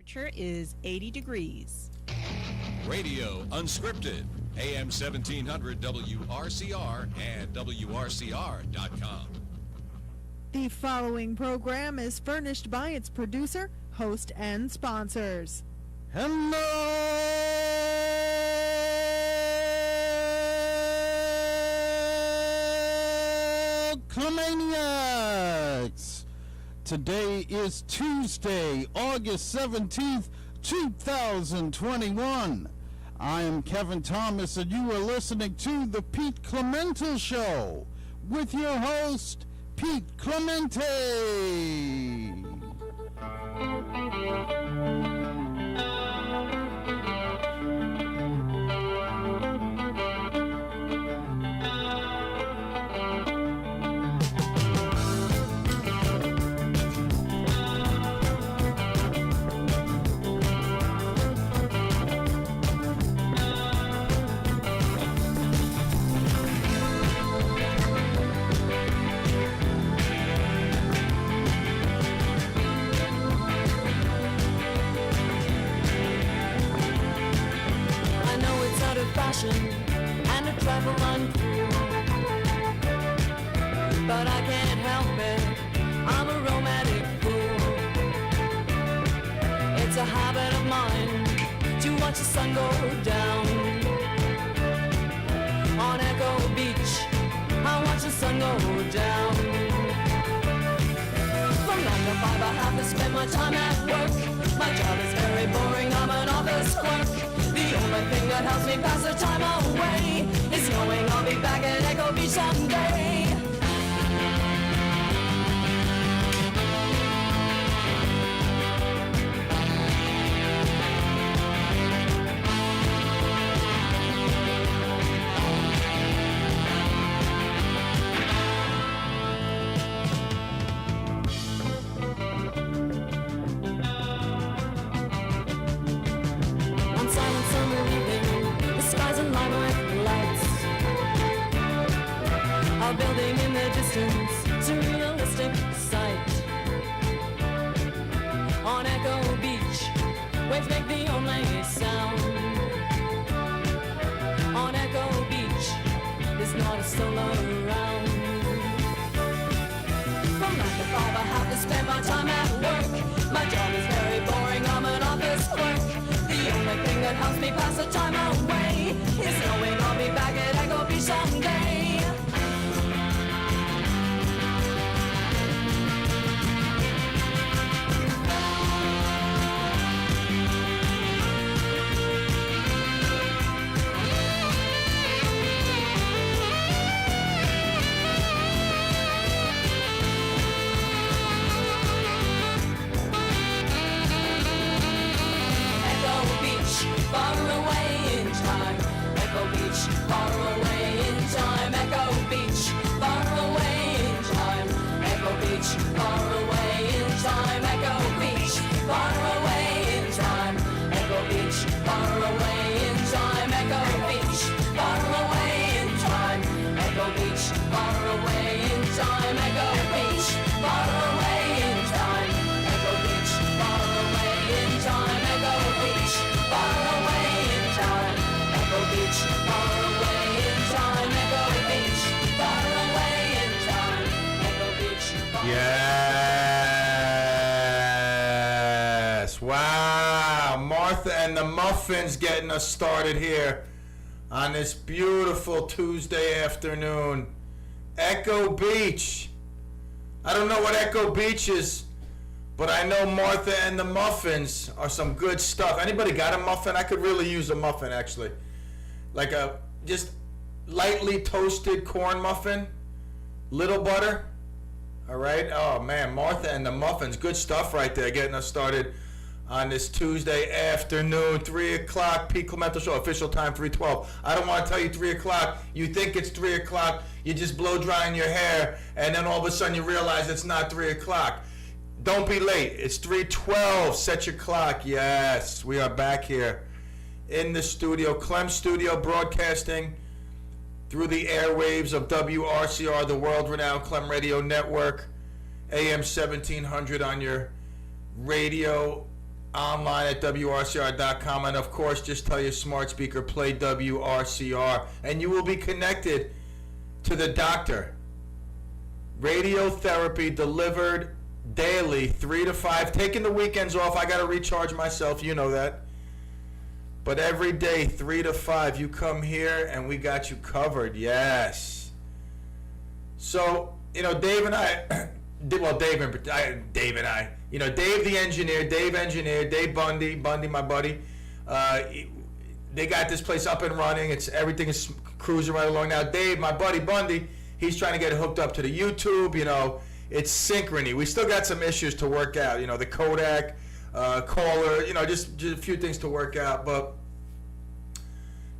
temperature is 80 degrees. Radio Unscripted, AM 1700 WRCR and WRCR.com. The following program is furnished by its producer, host, and sponsors. Hello, CLEManiacs! Today is Tuesday, August 17th, 2021. I am Kevin Thomas, and you are listening to The Pete CLEMental Show with your host, Pete Clemente. And a trifle uncool, but I can't help it, I'm a romantic fool. It's a habit of mine to watch the sun go down. On Echo Beach, I watch the sun go down. From 9 to 5 I have to spend my time at work. My job is very boring, I'm an office clerk. The only thing that helps me pass the time away is knowing I'll be back at Echo Beach someday. A building in the distance, it's a realistic sight. On Echo Beach, waves make the only sound. On Echo Beach, there's not a soul around. From 9 to 5 I have to spend my time at work. My job is very boring, I'm an office clerk. The only thing that helps me pass the time away is knowing I'll be back at Echo Beach someday. Far away in time, Echo Beach, far away in time, Echo Beach, far away in time, Echo Beach, far away in time, Echo Beach, far away in time, Echo Beach, far away in time, Echo Beach, far away in time, Echo Beach, far away in time, Echo Beach, far away in time, Echo Beach, far away in time, Echo Beach, far away in time, Echo Beach, far away in time, Echo Beach, far away in time, Echo Beach, far Yes! Wow! Martha and the Muffins getting us started here on this beautiful Tuesday afternoon. Echo Beach. I don't know what Echo Beach is, but I know Martha and the Muffins are some good stuff. Anybody got a muffin? I could really use a muffin, actually. Like a just lightly toasted corn muffin, little butter. All right. Oh, man, Martha and the Muffins. Good stuff right there, getting us started on this Tuesday afternoon, 3 o'clock, Pete CLEMental Show, official time 3:12. I don't want to tell you 3 o'clock. You think it's 3 o'clock, you just blow drying your hair, and then all of a sudden you realize it's not 3 o'clock. Don't be late. It's 3:12. Set your clock. Yes, we are back here in the studio, Clem Studio, broadcasting through the airwaves of WRCR, the world-renowned Clem Radio Network, AM 1700 on your radio online at WRCR.com. And, of course, just tell your smart speaker, play WRCR. And you will be connected to the doctor. Radiotherapy delivered daily, 3 to 5. Taking the weekends off. I got to recharge myself. You know that. But every day, 3 to 5, you come here and we got you covered. Yes. So, Dave and I, Dave the engineer, Dave Bundy, my buddy, they got this place up and running. Everything is cruising right along now. Dave, my buddy Bundy, he's trying to get hooked up to the YouTube. It's synchrony. We still got some issues to work out. The Kodak caller. Just a few things to work out. But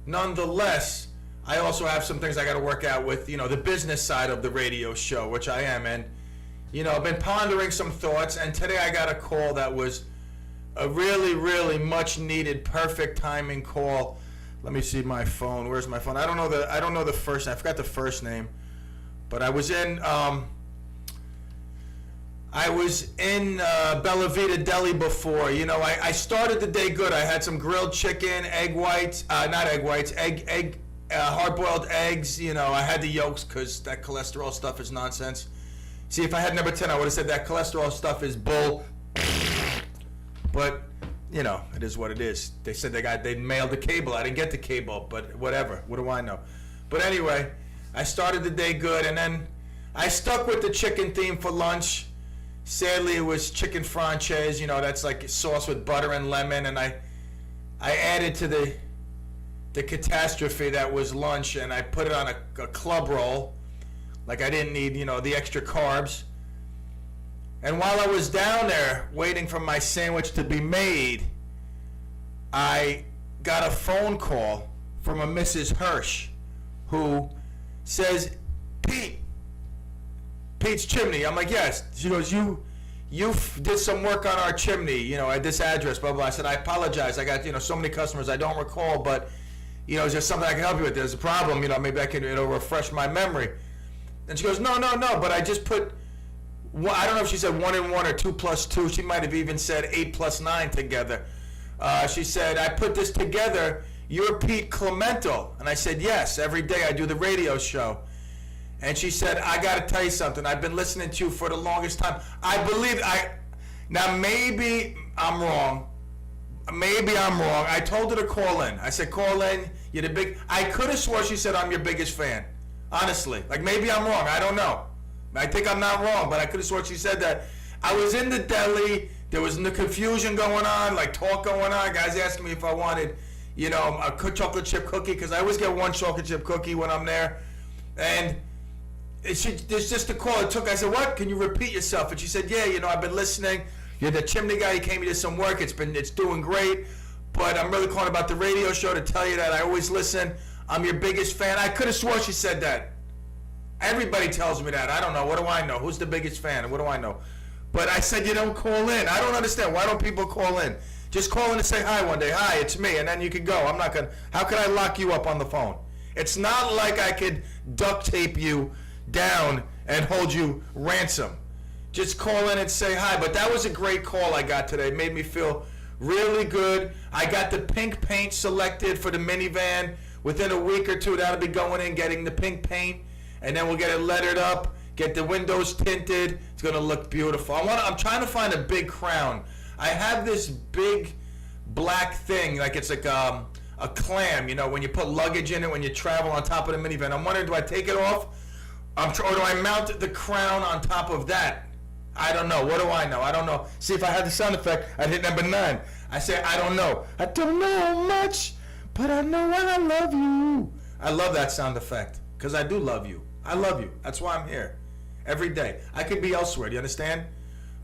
nonetheless, I also have some things I got to work out with, the business side of the radio show, which I am. And, I've been pondering some thoughts. And today I got a call that was a really, really much needed, perfect timing call. Let me see my phone. Where's my phone? I don't know the first name. I forgot the first name. But I was in Bella Vita Deli before. I started the day good. I had some grilled chicken, hard-boiled eggs. I had the yolks because that cholesterol stuff is nonsense. See, if I had number 10, I would have said that cholesterol stuff is bull. But, it is what it is. They said they mailed the cable. I didn't get the cable, but whatever. What do I know? But anyway, I started the day good, and then I stuck with the chicken theme for lunch. Sadly, it was chicken franchise. That's like sauce with butter and lemon, and I added to the catastrophe that was lunch, and I put it on a club roll. Like I didn't need, the extra carbs. And while I was down there waiting for my sandwich to be made, I got a phone call from a Mrs. Hirsch who says, Pete's chimney. I'm like, yes. She goes, you did some work on our chimney, at this address, blah, blah. I said, I apologize. I got, so many customers I don't recall, but, is there something I can help you with? There's a problem, maybe I can, refresh my memory. And she goes, no, but I just put, I don't know if she said 1 and 1 or 2 plus 2. She might have even said 8 plus 9 together. She said, I put this together. You're Pete CLEMental. And I said, yes, every day I do the radio show. And she said, I got to tell you something. I've been listening to you for the longest time. Now maybe I'm wrong. I told her to call in. I said, call in. You're the big. I could have swore she said I'm your biggest fan. Honestly. Like maybe I'm wrong. I don't know. I think I'm not wrong, but I could have sworn she said that. I was in the deli. There was no confusion going on, like talk going on. Guys asking me if I wanted, a chocolate chip cookie, because I always get one chocolate chip cookie when I'm there. And there's just a call. I said, what? Can you repeat yourself? And she said, yeah, I've been listening. You're the chimney guy. You came, you did some work. It's doing great. But I'm really calling about the radio show to tell you that I always listen. I'm your biggest fan. I could have sworn she said that. Everybody tells me that. I don't know. What do I know? Who's the biggest fan? What do I know? But I said you don't call in. I don't understand. Why don't people call in? Just call in and say hi one day. Hi, it's me. And then you can go. I'm not going to. How can I lock you up on the phone? It's not like I could duct tape you down and hold you ransom. Just call in and say hi. But that was a great call I got today. It made me feel really good. I got the pink paint selected for the minivan. Within a week or two, that'll be going in, getting the pink paint. And then we'll get it lettered up, get the windows tinted. It's going to look beautiful. I'm trying to find a big crown. I have this big black thing, like it's like a clam, when you put luggage in it when you travel on top of the minivan. I'm wondering, do I take it off? Or do I mount the crown on top of that? I don't know. What do I know? I don't know. See, if I had the sound effect, I'd hit number 9. I say, I don't know. I don't know much, but I know I love you. I love that sound effect because I do love you. I love you. That's why I'm here every day. I could be elsewhere. Do you understand?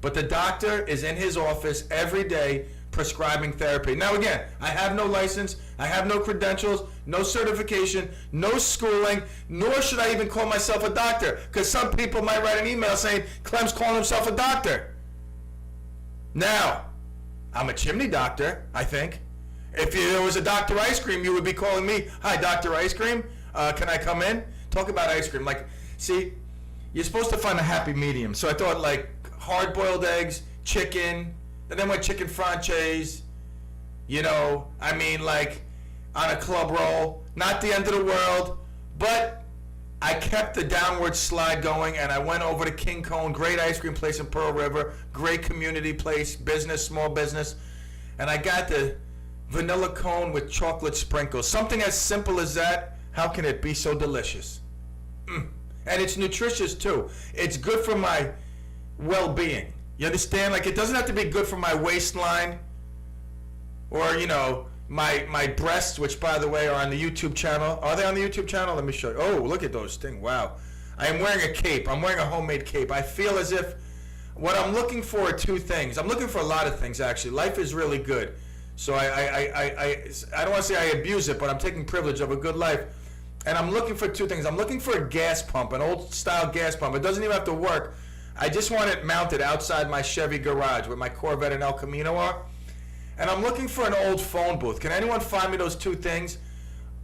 But the doctor is in his office every day prescribing therapy. Now, again, I have no license. I have no credentials, no certification, no schooling, nor should I even call myself a doctor, because some people might write an email saying Clem's calling himself a doctor. Now, I'm a chimney doctor, I think. If there was a Dr. Ice Cream, you would be calling me, hi, Dr. Ice Cream, can I come in? Talk about ice cream. Like, see, you're supposed to find a happy medium. So I thought, like, hard-boiled eggs, chicken, And then went chicken franchise, you know, I mean, like, on a club roll. Not the end of the world, but I kept the downward slide going, and I went over to King Cone, great ice cream place in Pearl River, great community place, business, small business, and I got the vanilla cone with chocolate sprinkles. Something as simple as that, how can it be so delicious? And it's nutritious too. It's good for my well-being. You understand? Like, it doesn't have to be good for my waistline or, you know, my breasts, which, by the way, are on the YouTube channel. Are they on the YouTube channel? Let me show you. Oh, look at those things. Wow. I am wearing a cape. I'm wearing a homemade cape. I feel as if what I'm looking for are two things. I'm looking for a lot of things, actually. Life is really good. So I don't want to say I abuse it, but I'm taking privilege of a good life. And I'm looking for two things. I'm looking for a gas pump, an old-style gas pump. It doesn't even have to work. I just want it mounted outside my Chevy garage where my Corvette and El Camino are. And I'm looking for an old phone booth. Can anyone find me those two things?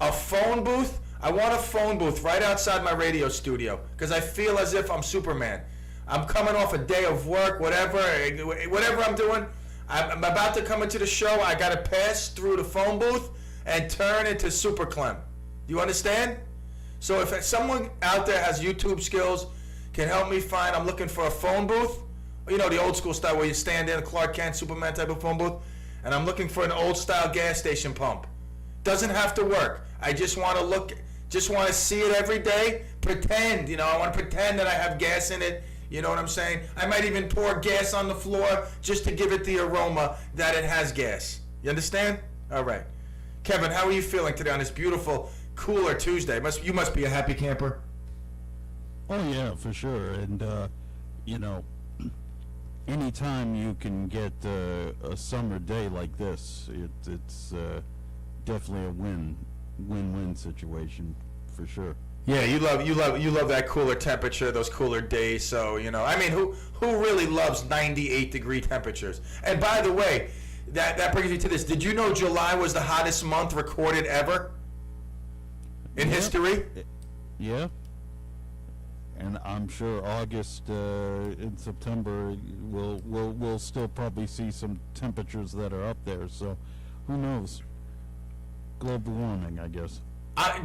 A phone booth? I want a phone booth right outside my radio studio because I feel as if I'm Superman. I'm coming off a day of work, whatever I'm doing. I'm about to come into the show. I got to pass through the phone booth and turn into Super Clem. Do you understand? So if someone out there has YouTube skills, can help me find, I'm looking for a phone booth. You know, the old school style where you stand in a Clark Kent, Superman type of phone booth. And I'm looking for an old style gas station pump. Doesn't have to work. I just want to see it every day. Pretend, you know, I want to pretend that I have gas in it. You know what I'm saying? I might even pour gas on the floor just to give it the aroma that it has gas. You understand? All right. Kevin, how are you feeling today on this beautiful, cooler Tuesday? You must be a happy camper. Oh yeah, for sure. And you know, anytime you can get a summer day like this, it's definitely a win-win situation for sure. Yeah, you love that cooler temperature, those cooler days. So, you know, I mean, who really loves 98-degree temperatures? And by the way, that brings me to this. Did you know July was the hottest month recorded ever in history? Yeah. And I'm sure August and September we'll still probably see some temperatures that are up there. So, who knows? Global warming, I guess.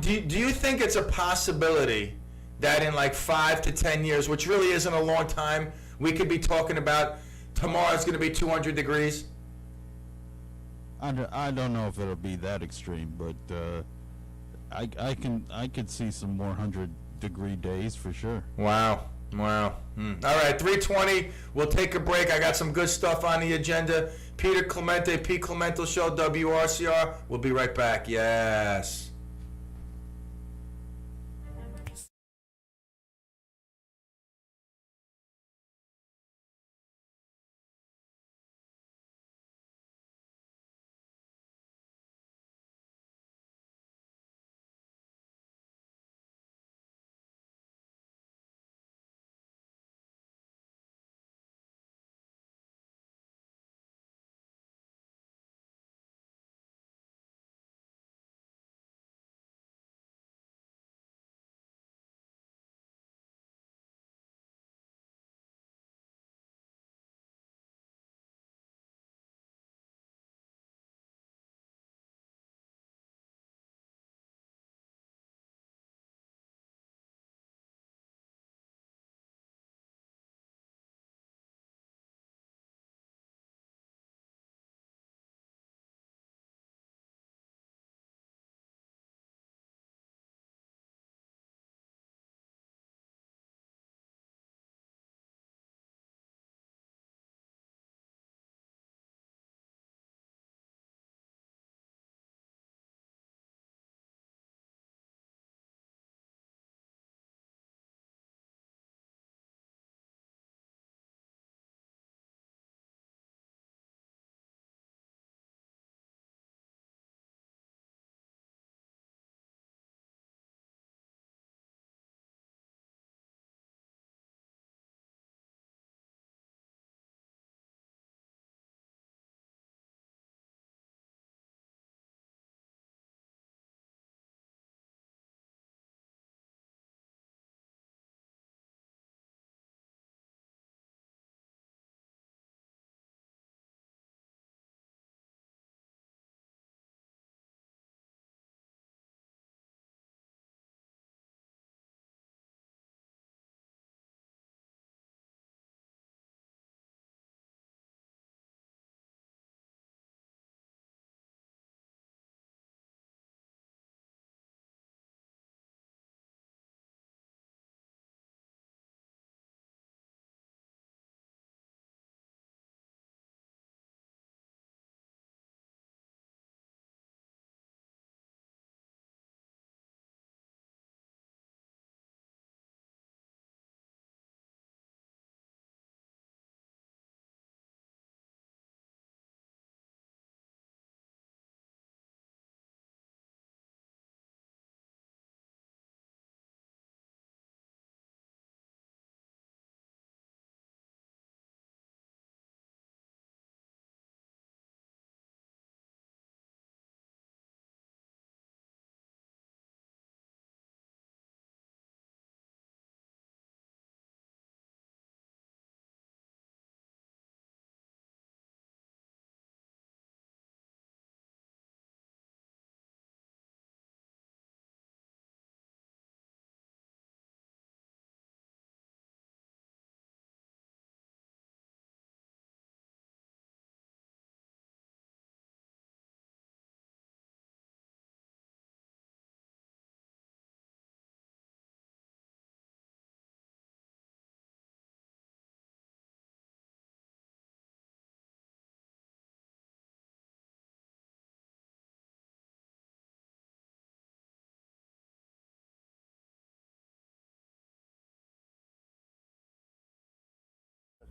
Do you think it's a possibility that in like 5 to 10 years, which really isn't a long time, we could be talking about tomorrow's going to be 200 degrees? I don't know if it'll be that extreme, but I could see some more 100-degree days for sure. Wow. All right, 3:20. We'll take a break. I got some good stuff on the agenda. Peter Clemente, P. CLEMental Show, WRCR. We'll be right back. Yes.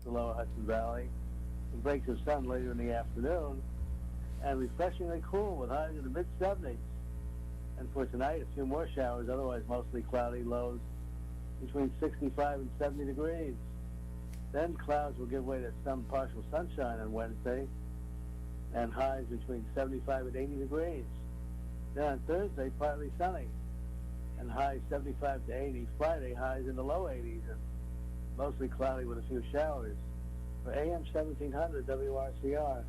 the lower Hudson Valley. Some breaks of sun later in the afternoon, and refreshingly cool with highs in the mid-70s. And for tonight, a few more showers, otherwise mostly cloudy, lows between 65 and 70 degrees. Then clouds will give way to some partial sunshine on Wednesday, and highs between 75 and 80 degrees. Then on Thursday, partly sunny, and highs 75 to 80. Friday, highs in the low 80s, and mostly cloudy with a few showers. For AM 1700 WRCR,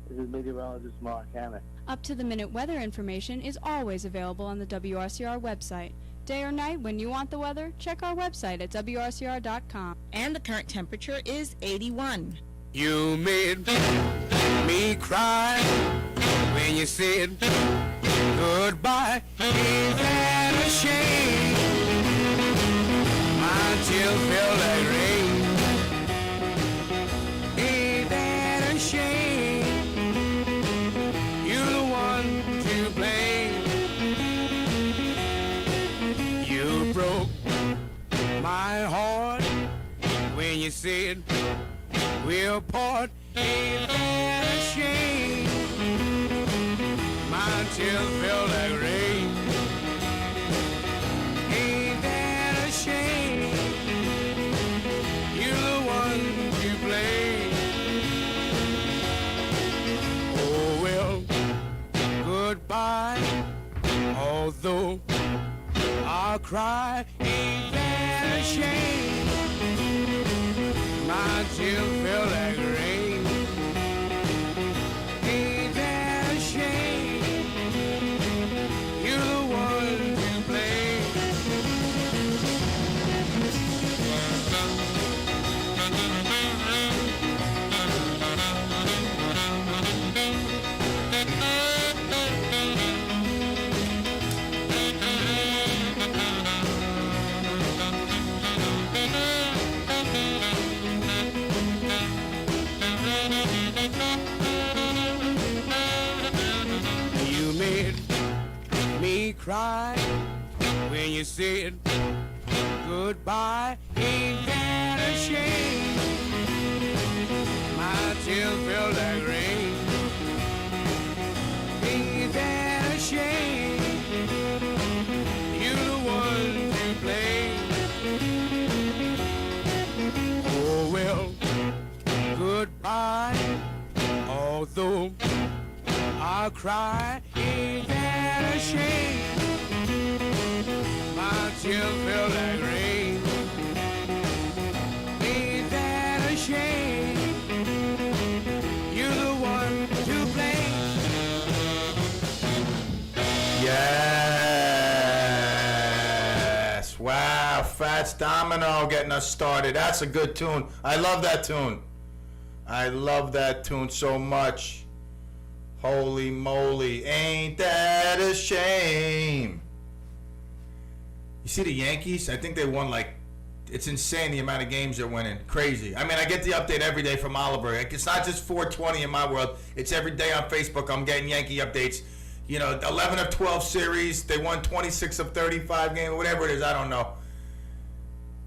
this is meteorologist Mark Hanna. Up-to-the-minute weather information is always available on the WRCR website. Day or night, when you want the weather, check our website at WRCR.com. And the current temperature is 81. You made me cry when you said goodbye. Ain't that a shame? My tears feel like rain. Ain't that a shame? You're the one to blame. You broke my heart when you said we'll part. Ain't that a shame? My tears feel like rain. Ain't that a shame? You're the one to blame. Oh well, goodbye. Although I'll cry, ain't that a shame? My tears feel like rain. Ain't that a shame? You're the one to blame. You made me cry when you said goodbye. Ain't that a shame? My tears feel like rain. Ain't that a shame? You're the one to blame. Oh well, goodbye. Although I'll cry, ain't that a shame? My tears feel like rain. Ain't that a shame? You're the one to blame. Yes. Wow. Fats Domino getting us started. That's a good tune. I love that tune. I love that tune so much. Holy moly. Ain't that a shame? You see the Yankees? I think they won it's insane the amount of games they're winning. Crazy. I mean, I get the update every day from Oliver. It's not just 420 in my world. It's every day on Facebook. I'm getting Yankee updates. 11 of 12 series. They won 26 of 35 games. Whatever it is, I don't know.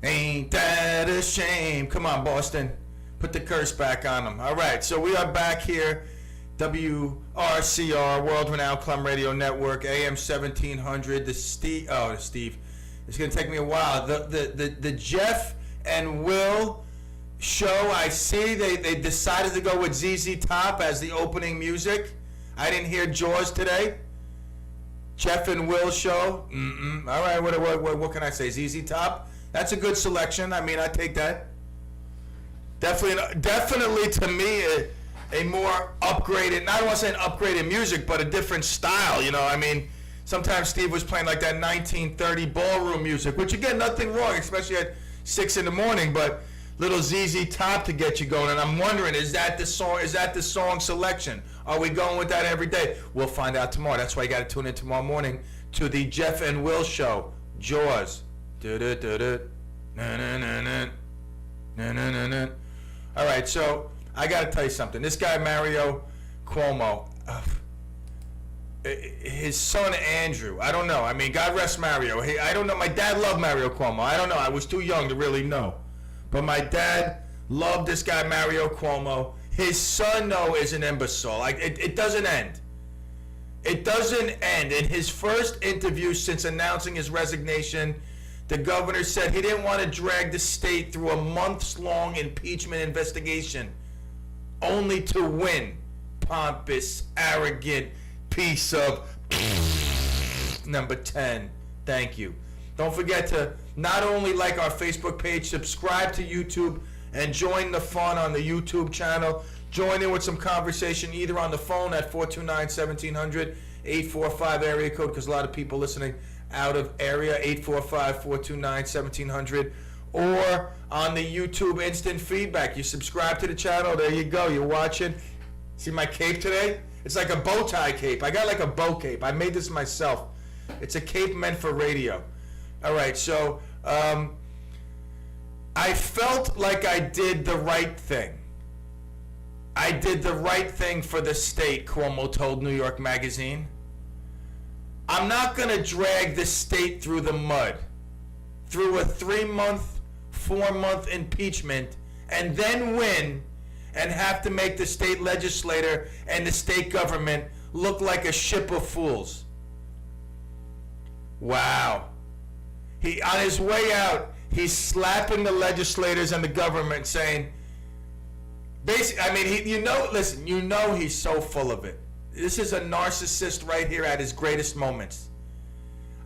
Ain't that a shame? Come on, Boston. Put the curse back on them. All right, so we are back here. WRCR, World-Renowned Clem Radio Network, AM 1700. Steve. It's going to take me a while. The Jeff and Will show, I see they decided to go with ZZ Top as the opening music. I didn't hear Jaws today. Jeff and Will show. All right, what can I say? ZZ Top? That's a good selection. I mean, I take that. Definitely to me, a more upgraded, I don't want to say an upgraded music, but a different style, I mean, sometimes Steve was playing like that 1930 ballroom music, which again, nothing wrong, especially at 6 in the morning, but little ZZ Top to get you going. And I'm wondering, is that the song selection? Are we going with that every day? We'll find out tomorrow. That's why you got to tune in tomorrow morning to the Jeff and Will show. Jaws. All right, so I got to tell you something. This guy, Mario Cuomo, his son, Andrew, I don't know. I mean, God rest Mario. I don't know. My dad loved Mario Cuomo. I don't know. I was too young to really know. But my dad Love this guy, Mario Cuomo. His son, though, is an imbecile. Like, it doesn't end. It doesn't end. In his first interview since announcing his resignation, the governor said he didn't want to drag the state through a months-long impeachment investigation only to win. Pompous, arrogant piece of number 10. Thank you. Don't forget to not only like our Facebook page, subscribe to YouTube, and join the fun on the YouTube channel. Join in with some conversation either on the phone at 429-1700, 845 area code, because a lot of people listening out of area, 845-429-1700, or on the YouTube instant feedback. You subscribe to the channel, there you go, you're watching. See my cape today? It's like a bow tie cape. I got like a bow cape. I made this myself. It's a cape meant for radio. All right, so I felt like I did the right thing. I did the right thing for the state, Cuomo told New York Magazine. I'm not going to drag the state through the mud, through a 3-month, 4-month impeachment, and then win and have to make the state legislature and the state government look like a ship of fools. Wow. On his way out, he's slapping the legislators and the government, saying, basically, I mean, listen, you know he's so full of it. This is a narcissist right here at his greatest moments.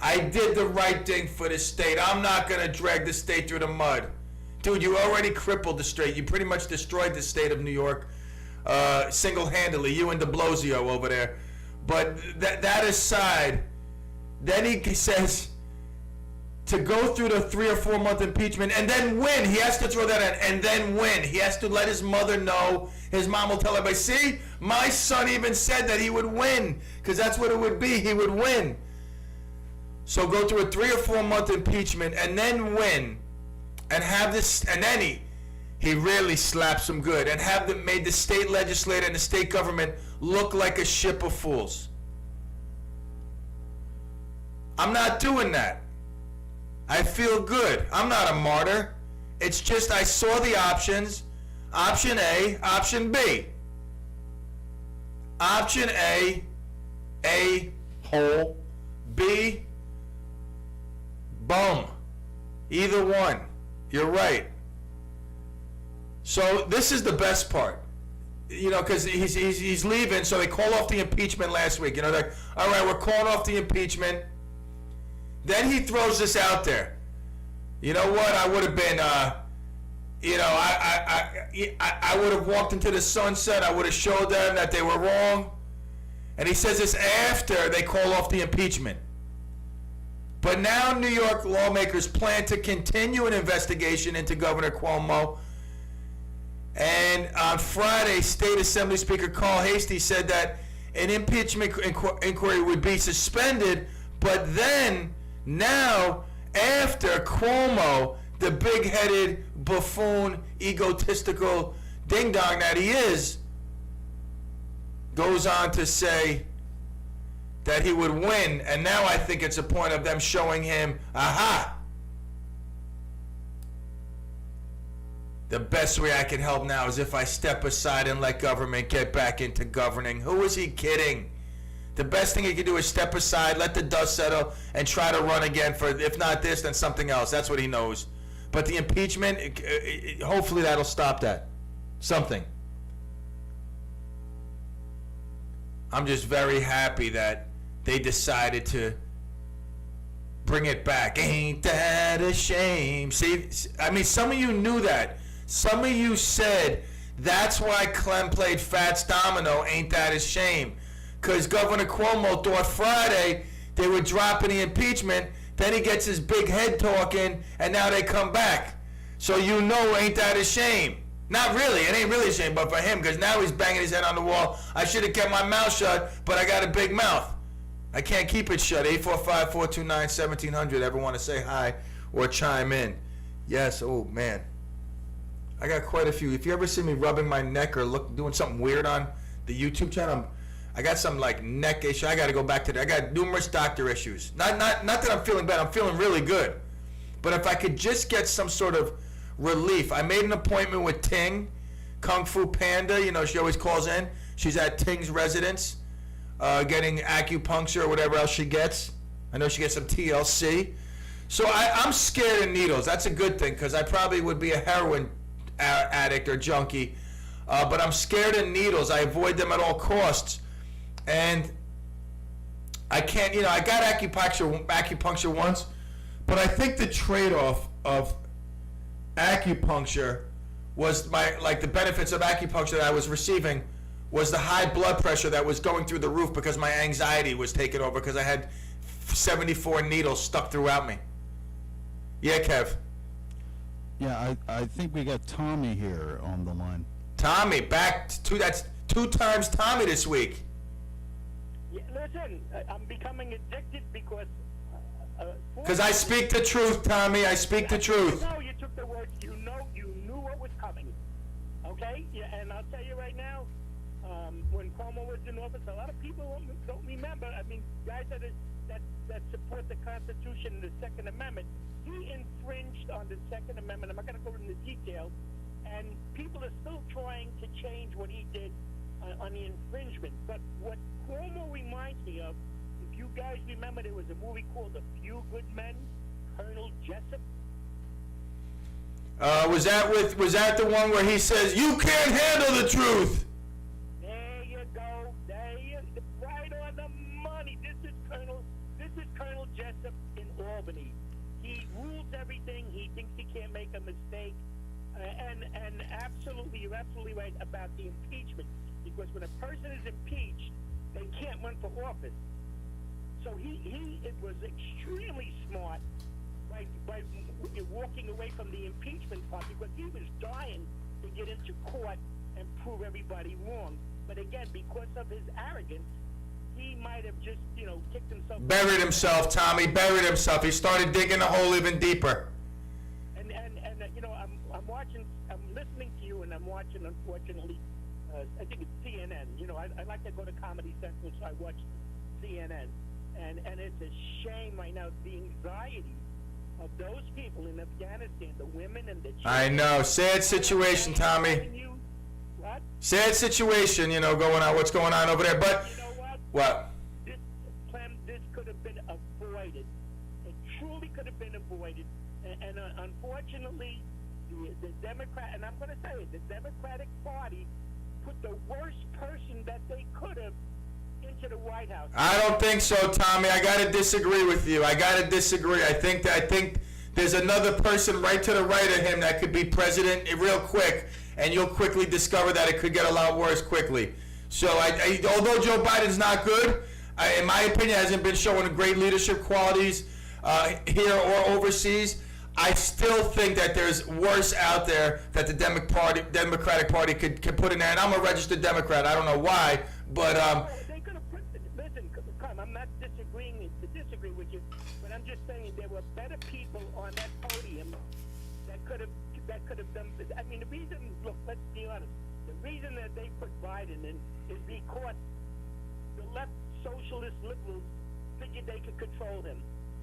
I did the right thing for the state. I'm not going to drag the state through the mud. Dude, you already crippled the state. You pretty much destroyed the state of New York single-handedly, you and de Blasio over there. But that aside, then he says to go through the 3 or 4 month impeachment and then win. He has to throw that in and then win. He has to let his mother know. His mom will tell everybody, see, my son even said that he would win, because that's what it would be. He would win. So go through a 3 or 4 month impeachment and then win, and have this, and then he really slaps them good, and have them made the state legislature and the state government look like a ship of fools. I'm not doing that. I feel good. I'm not a martyr. It's just I saw the options. Option A, option B. Option A hole. B, bum. Either one. You're right. So this is the best part. You know, because he's leaving, so they call off the impeachment last week. You know, they're like, all right, we're calling off the impeachment. Then he throws this out there. You know what? I would have been, I would have walked into the sunset. I would have showed them that they were wrong. And he says this after they call off the impeachment. But now New York lawmakers plan to continue an investigation into Governor Cuomo. And on Friday, State Assembly Speaker Carl Hastie said that an impeachment inquiry would be suspended, but then, now, after Cuomo, the big-headed, buffoon, egotistical ding-dong that he is, goes on to say that he would win, and now I think it's a point of them showing him, aha, the best way I can help now is if I step aside and let government get back into governing. Who is he kidding? The best thing he can do is step aside, let the dust settle, and try to run again for, if not this, then something else. That's what he knows. But the impeachment, hopefully that'll stop that. Something. I'm just very happy that they decided to bring it back. Ain't that a shame? See, I mean, some of you knew that. Some of you said that's why Clem played Fats Domino, Ain't That a Shame? Because Governor Cuomo thought Friday they were dropping the impeachment, then he gets his big head talking, and now they come back. So you know, ain't that a shame? Not really, it ain't really a shame, but for him, because now he's banging his head on the wall. I should have kept my mouth shut, but I got a big mouth. I can't keep it shut. 845-429-1700. Ever want to say hi or chime in? Yes, oh man. I got quite a few. If you ever see me rubbing my neck or doing something weird on the YouTube channel, I got some like neck issue. I got to go back to that. I got numerous doctor issues. Not that I'm feeling bad. I'm feeling really good. But if I could just get some sort of relief. I made an appointment with Ting, Kung Fu Panda. You know, she always calls in. She's at Ting's residence, getting acupuncture or whatever else she gets. I know she gets some TLC. So I'm scared of needles. That's a good thing, because I probably would be a heroin addict or junkie. But I'm scared of needles. I avoid them at all costs. And I can't, I got acupuncture once, but I think the trade-off of acupuncture was the benefits of acupuncture that I was receiving was the high blood pressure that was going through the roof because my anxiety was taking over because I had 74 needles stuck throughout me. Yeah, Kev. Yeah, I think we got Tommy here on the line. Tommy, that's 2 times Tommy this week. Yeah, listen, I'm becoming addicted because I speak the truth, Tommy. I speak the truth. No, you took the words. You knew what was coming. Okay? Yeah, and I'll tell you right now, when Cuomo was in office, a lot of people don't remember. I mean, guys that support the Constitution and the Second Amendment, he infringed on the Second Amendment. I'm not going to go into detail. And people are still trying to change what he did on the infringement. But what Cuomo reminds me of, if you guys remember, there was a movie called A Few Good Men, Colonel Jessup. Was that the one where he says, "You can't handle the truth"? There you go. Right on the money. This is Colonel Jessup in Albany. He rules everything. He thinks he can't make a mistake. And absolutely, you're absolutely right about the impeachment. Because when a person is impeached, they can't run for office. So he was extremely smart by walking away from the impeachment part because he was dying to get into court and prove everybody wrong. But again, because of his arrogance, he might have just, kicked himself. Buried himself, Tommy. Buried himself. He started digging the hole even deeper. And I'm listening to you, and I'm watching, unfortunately, I think it's CNN. I like to go to Comedy Central, so I watch CNN. And it's a shame right now, the anxiety of those people in Afghanistan, the women and the children. I know. Sad situation, Tommy. What? Sad situation, going on, what's going on over there. But, you know what? What? This could have been avoided. It truly could have been avoided. And unfortunately, the Democrat, and I'm going to say it, the Democratic Party put the worst person that they could have into the White House. I don't think so, Tommy. I got to disagree with you. I think there's another person right to the right of him that could be president real quick, and you'll quickly discover that it could get a lot worse quickly. So, although Joe Biden's not good, in my opinion, hasn't been showing great leadership qualities here or overseas, I still think that there's worse out there that the Democratic Party could put in there. And I'm a registered Democrat. I don't know why, but they could have put. Listen, come. I'm not disagreeing to disagree with you, but I'm just saying there were better people on that podium that could have done. I mean, the reason. Look, let's be honest. The reason that they put Biden in is because the left socialist liberals figured they could control him.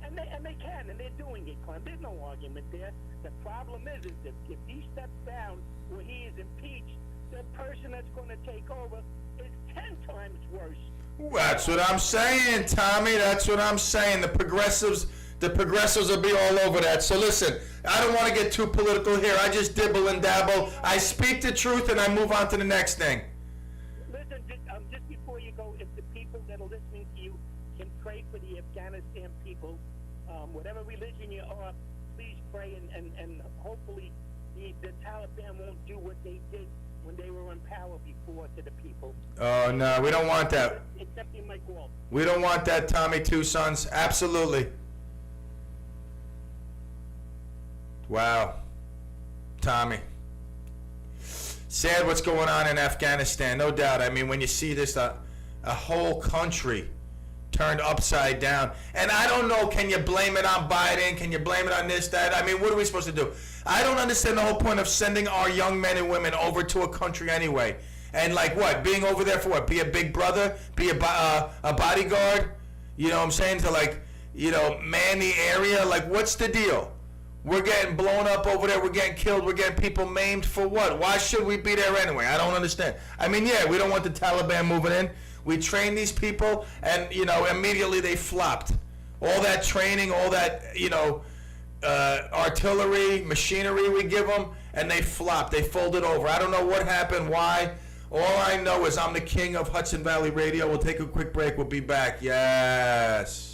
And they can, and they're doing it, Clem. There's no argument there. The problem is that if he steps down or he is impeached, the person that's going to take over is 10 times worse. That's what I'm saying, Tommy. That's what I'm saying. The progressives will be all over that. So listen, I don't want to get too political here. I just dibble and dabble. I speak the truth and I move on to the next thing. Listen, just before you go, if the people that are listening to you can pray for the Afghanistan people, whatever religion you are, please pray and hopefully the Taliban won't do what they did when they were in power before to the people. Oh, no, we don't want that. Accepting my call. We don't want that, Tommy, two sons. Absolutely. Wow. Tommy. Sad what's going on in Afghanistan, no doubt. I mean, when you see this, a whole country turned upside down. And I don't know, can you blame it on Biden? Can you blame it on this, that? I mean, what are we supposed to do? I don't understand the whole point of sending our young men and women over to a country anyway. And like what? Being over there for what? Be a big brother? Be a bodyguard? You know what I'm saying? To man the area? Like, what's the deal? We're getting blown up over there. We're getting killed. We're getting people maimed for what? Why should we be there anyway? I don't understand. I mean, yeah, we don't want the Taliban moving in. We train these people, and, immediately they flopped. All that training, all that, artillery, machinery we give them, and they flopped. They folded over. I don't know what happened, why. All I know is I'm the king of Hudson Valley Radio. We'll take a quick break. We'll be back. Yes.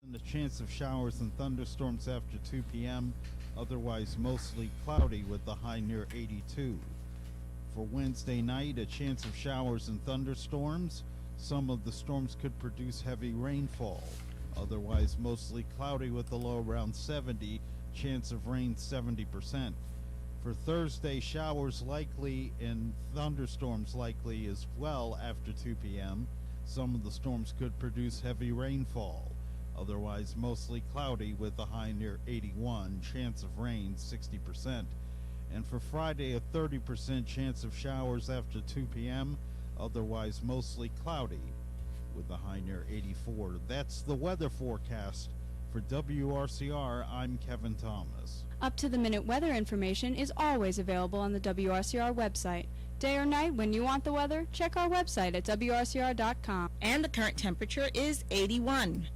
And the chance of showers and thunderstorms after 2 p.m. Otherwise mostly cloudy with the high near 82. For Wednesday night, a chance of showers and thunderstorms. Some of the storms could produce heavy rainfall. Otherwise mostly cloudy with the low around 70. Chance of rain 70%. For Thursday, showers likely and thunderstorms likely as well after 2 p.m. Some of the storms could produce heavy rainfall. Otherwise, mostly cloudy with a high near 81, chance of rain 60%. And for Friday, a 30% chance of showers after 2 p.m., otherwise mostly cloudy with a high near 84. That's the weather forecast. For WRCR, I'm Kevin Thomas. Up-to-the-minute weather information is always available on the WRCR website. Day or night, when you want the weather, check our website at WRCR.com. And the current temperature is 81.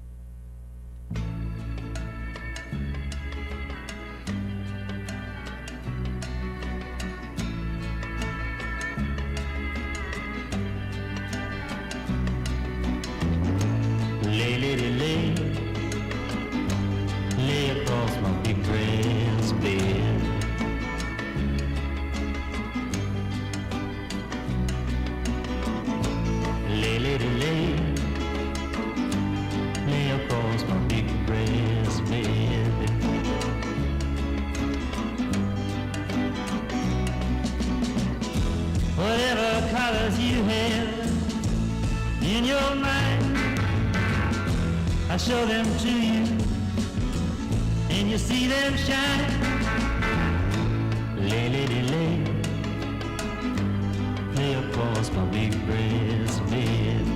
Lay, lady, lay, lay across my big brass bed. Lay, lady, lay, lay across my big brass bed. Whatever colors you have in your mind, I show them to you, and you see them shine. Lay, lady, lay, lay across my big brass bed.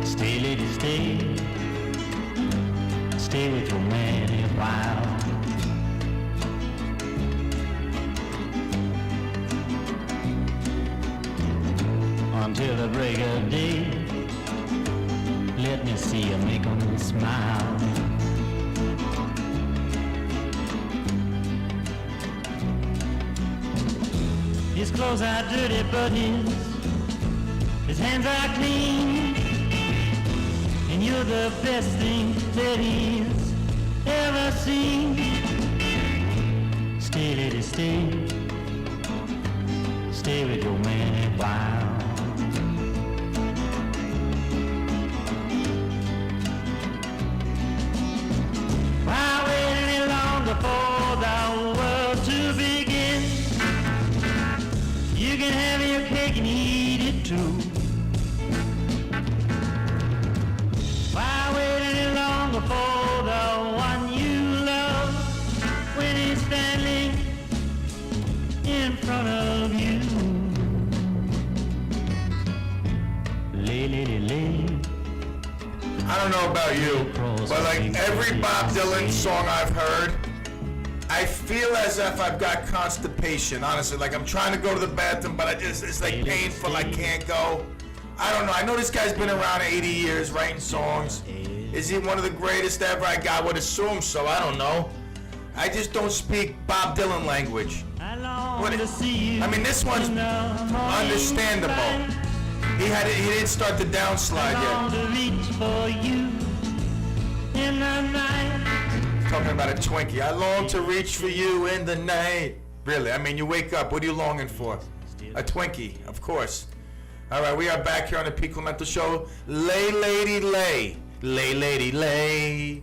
Stay, lady, stay, stay with your man a while. Until the break of day, let me see you make 'em smile. His clothes are dirty, but his hands are clean. And you're the best thing that he's ever seen. Stay, lady, stay, stay with your man a while. Why wait any longer for the world to begin? You can have your cake and eat it too. Why wait any longer for the one you love when he's standing in front of you? Lay, lady, lay. I don't know about you, but like every Bob Dylan song I've heard, I feel as if I've got constipation, honestly. Like I'm trying to go to the bathroom, but it's like painful, I can't go. I don't know. I know this guy's been around 80 years writing songs. Is he one of the greatest ever? I would assume so. I don't know. I just don't speak Bob Dylan language. I mean, this one's understandable. He didn't start the downslide yet. Talking about a Twinkie. I long to reach for you in the night. Really? I mean, you wake up. What are you longing for? A Twinkie, of course. All right, we are back here on the CLEMental Show. Lay, lady, lay. Lay, lady, lay.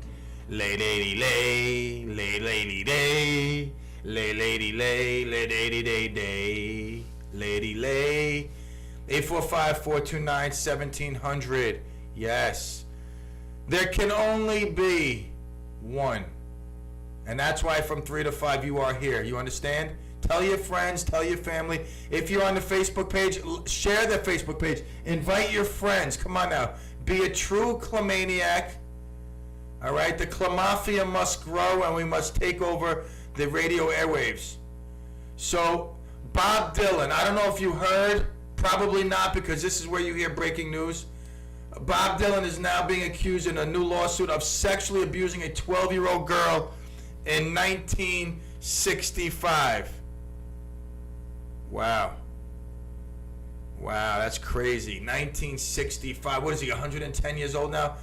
Lay, lady, lay. Lay, lady, lay. Lay, lady, lay. Lay, lady, day, day. Lady, lay. 845-429-1700. Yes. There can only be one. And that's why from 3 to 5 you are here. You understand? Tell your friends, tell your family. If you're on the Facebook page, share the Facebook page. Invite your friends. Come on now. Be a true Clemaniac. All right? The Clemafia must grow and we must take over the radio airwaves. So, Bob Dylan, I don't know if you heard. Probably not, because this is where you hear breaking news. Bob Dylan is now being accused in a new lawsuit of sexually abusing a 12-year-old girl in 1965. Wow. Wow, that's crazy. 1965. What is he, 110 years old now?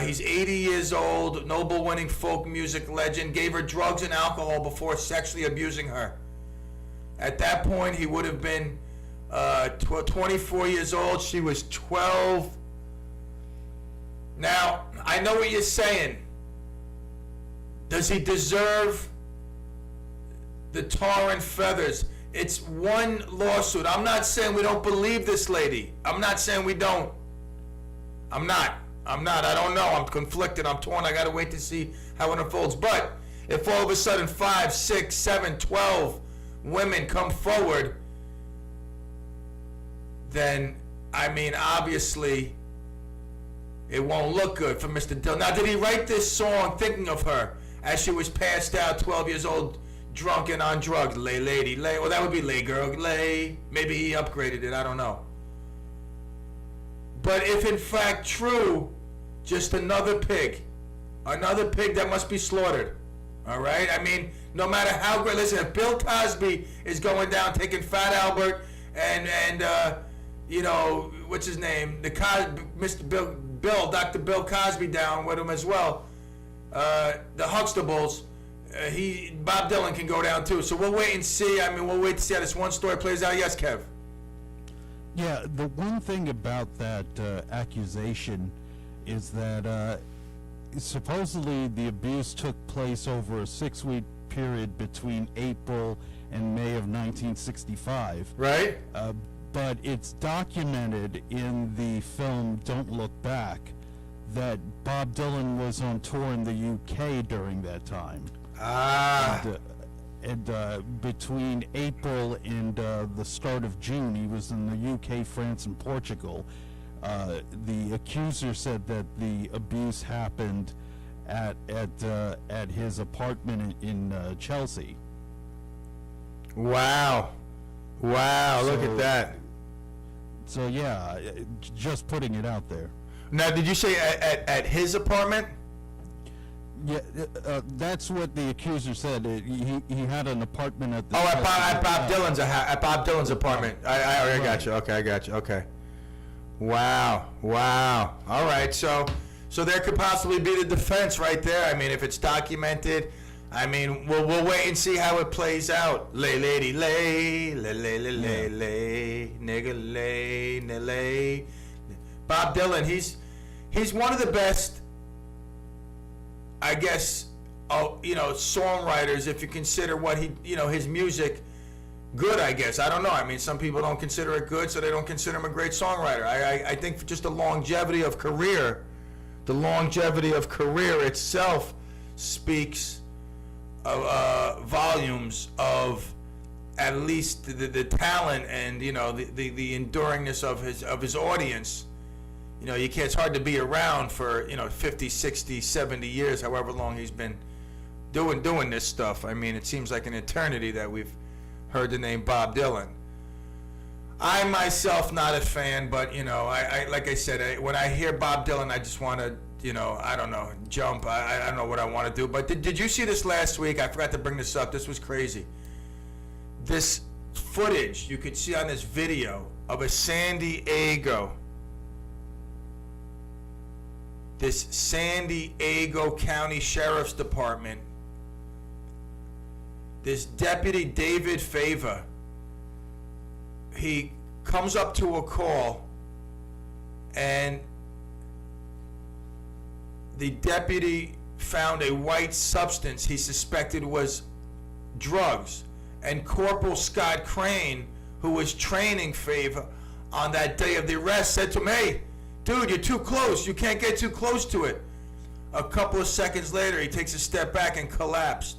He's 80 years old, Nobel-winning folk music legend, gave her drugs and alcohol before sexually abusing her. At that point, he would have been 24 years old. She was 12. Now, I know what you're saying. Does he deserve the tar and feathers? it's one lawsuit. I'm not saying we don't believe this lady. I'm not saying we don't. I'm not. I don't know. I'm conflicted. I'm torn. I got to wait to see how it unfolds. But if all of a sudden 5, 6, 7, 12 women come forward, then, I mean, obviously, it won't look good for Mr. Dillon. Now, did he write this song thinking of her as she was passed out, 12 years old, drunk and on drugs? Lay, lady, lay. Well, that would be lay, girl, lay. Maybe he upgraded it. I don't know. But if in fact true, just another pig that must be slaughtered. All right? I mean, no matter how great. Listen, if Bill Cosby is going down taking Fat Albert and you know, what's his name? Mr. Dr. Bill Cosby down with him as well. The Huxtables, Bob Dylan can go down too. So we'll wait and see. I mean, we'll wait to see how this one story plays out. Yes, Kev? Yeah, the one thing about that accusation is that supposedly the abuse took place over a 6-week period between April and May of 1965. Right. But it's documented in the film Don't Look Back that Bob Dylan was on tour in the UK during that time. And between April and the start of June, he was in the UK, France, and Portugal. The accuser said that the abuse happened at his apartment in Chelsea. Wow, look at that. So yeah, just putting it out there. Now, did you say at his apartment? Yeah, that's what the accuser said. He had an apartment at the. At Bob Dylan's apartment. I got you. Okay, I got you. Okay. Wow. All right. So there could possibly be the defense right there. I mean, if it's documented, I mean, we'll wait and see how it plays out. Lay, lady, lay, nigga, lay. Bob Dylan, he's one of the best, I guess, songwriters, if you consider what his music good, I guess. I don't know. I mean, some people don't consider it good, so they don't consider him a great songwriter. I think for just the longevity of career itself speaks volumes of at least the talent and, the enduringness of his audience. It's hard to be around for 50, 60, 70 years, however long he's been doing this stuff. I mean, it seems like an eternity that we've heard the name Bob Dylan. I myself not a fan, but I like I said, when I hear Bob Dylan, I just want to I don't know, jump. I don't know what I want to do. But did you see this last week? I forgot to bring this up. This was crazy. This footage you could see on this video of a San Diego County Sheriff's Department, this Deputy David Fava, he comes up to a call, and the deputy found a white substance he suspected was drugs. And Corporal Scott Crane, who was training Fava on that day of the arrest, said to him, "Hey, dude, you're too close. You can't get too close to it." A couple of seconds later, he takes a step back and collapsed.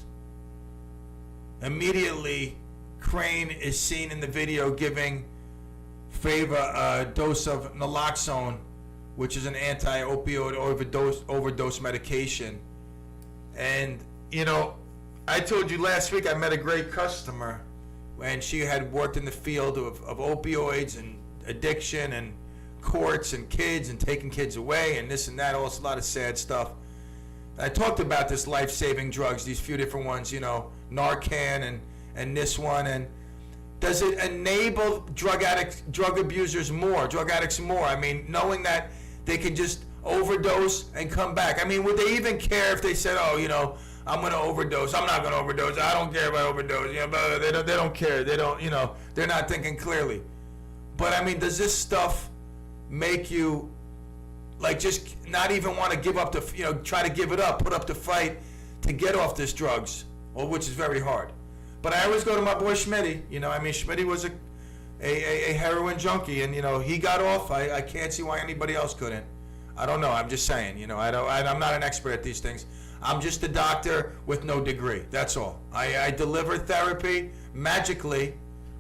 Immediately, Crane is seen in the video giving Fava a dose of naloxone, which is an anti-opioid overdose medication. And, I told you last week I met a great customer, and she had worked in the field of opioids and addiction and courts and kids and taking kids away and this and that, also a lot of sad stuff. I talked about this life-saving drugs, these few different ones, Narcan and this one. And does it enable drug addicts more? I mean, knowing that they can just overdose and come back. I mean, would they even care if they said, I'm going to overdose. I'm not going to overdose. I don't care if I overdose. But they don't care. They don't, they're not thinking clearly. But, I mean, does this stuff make you, just not even want to give up try to give it up, put up the fight to get off this drugs, which is very hard. But I always go to my boy Schmitty. You know, I mean, Schmitty was a heroin junkie, and, you know, he got off. I can't see why anybody else couldn't. I don't know. I'm just saying, you know, I'm not an expert at these things. I'm just a doctor with no degree. That's all. I deliver therapy magically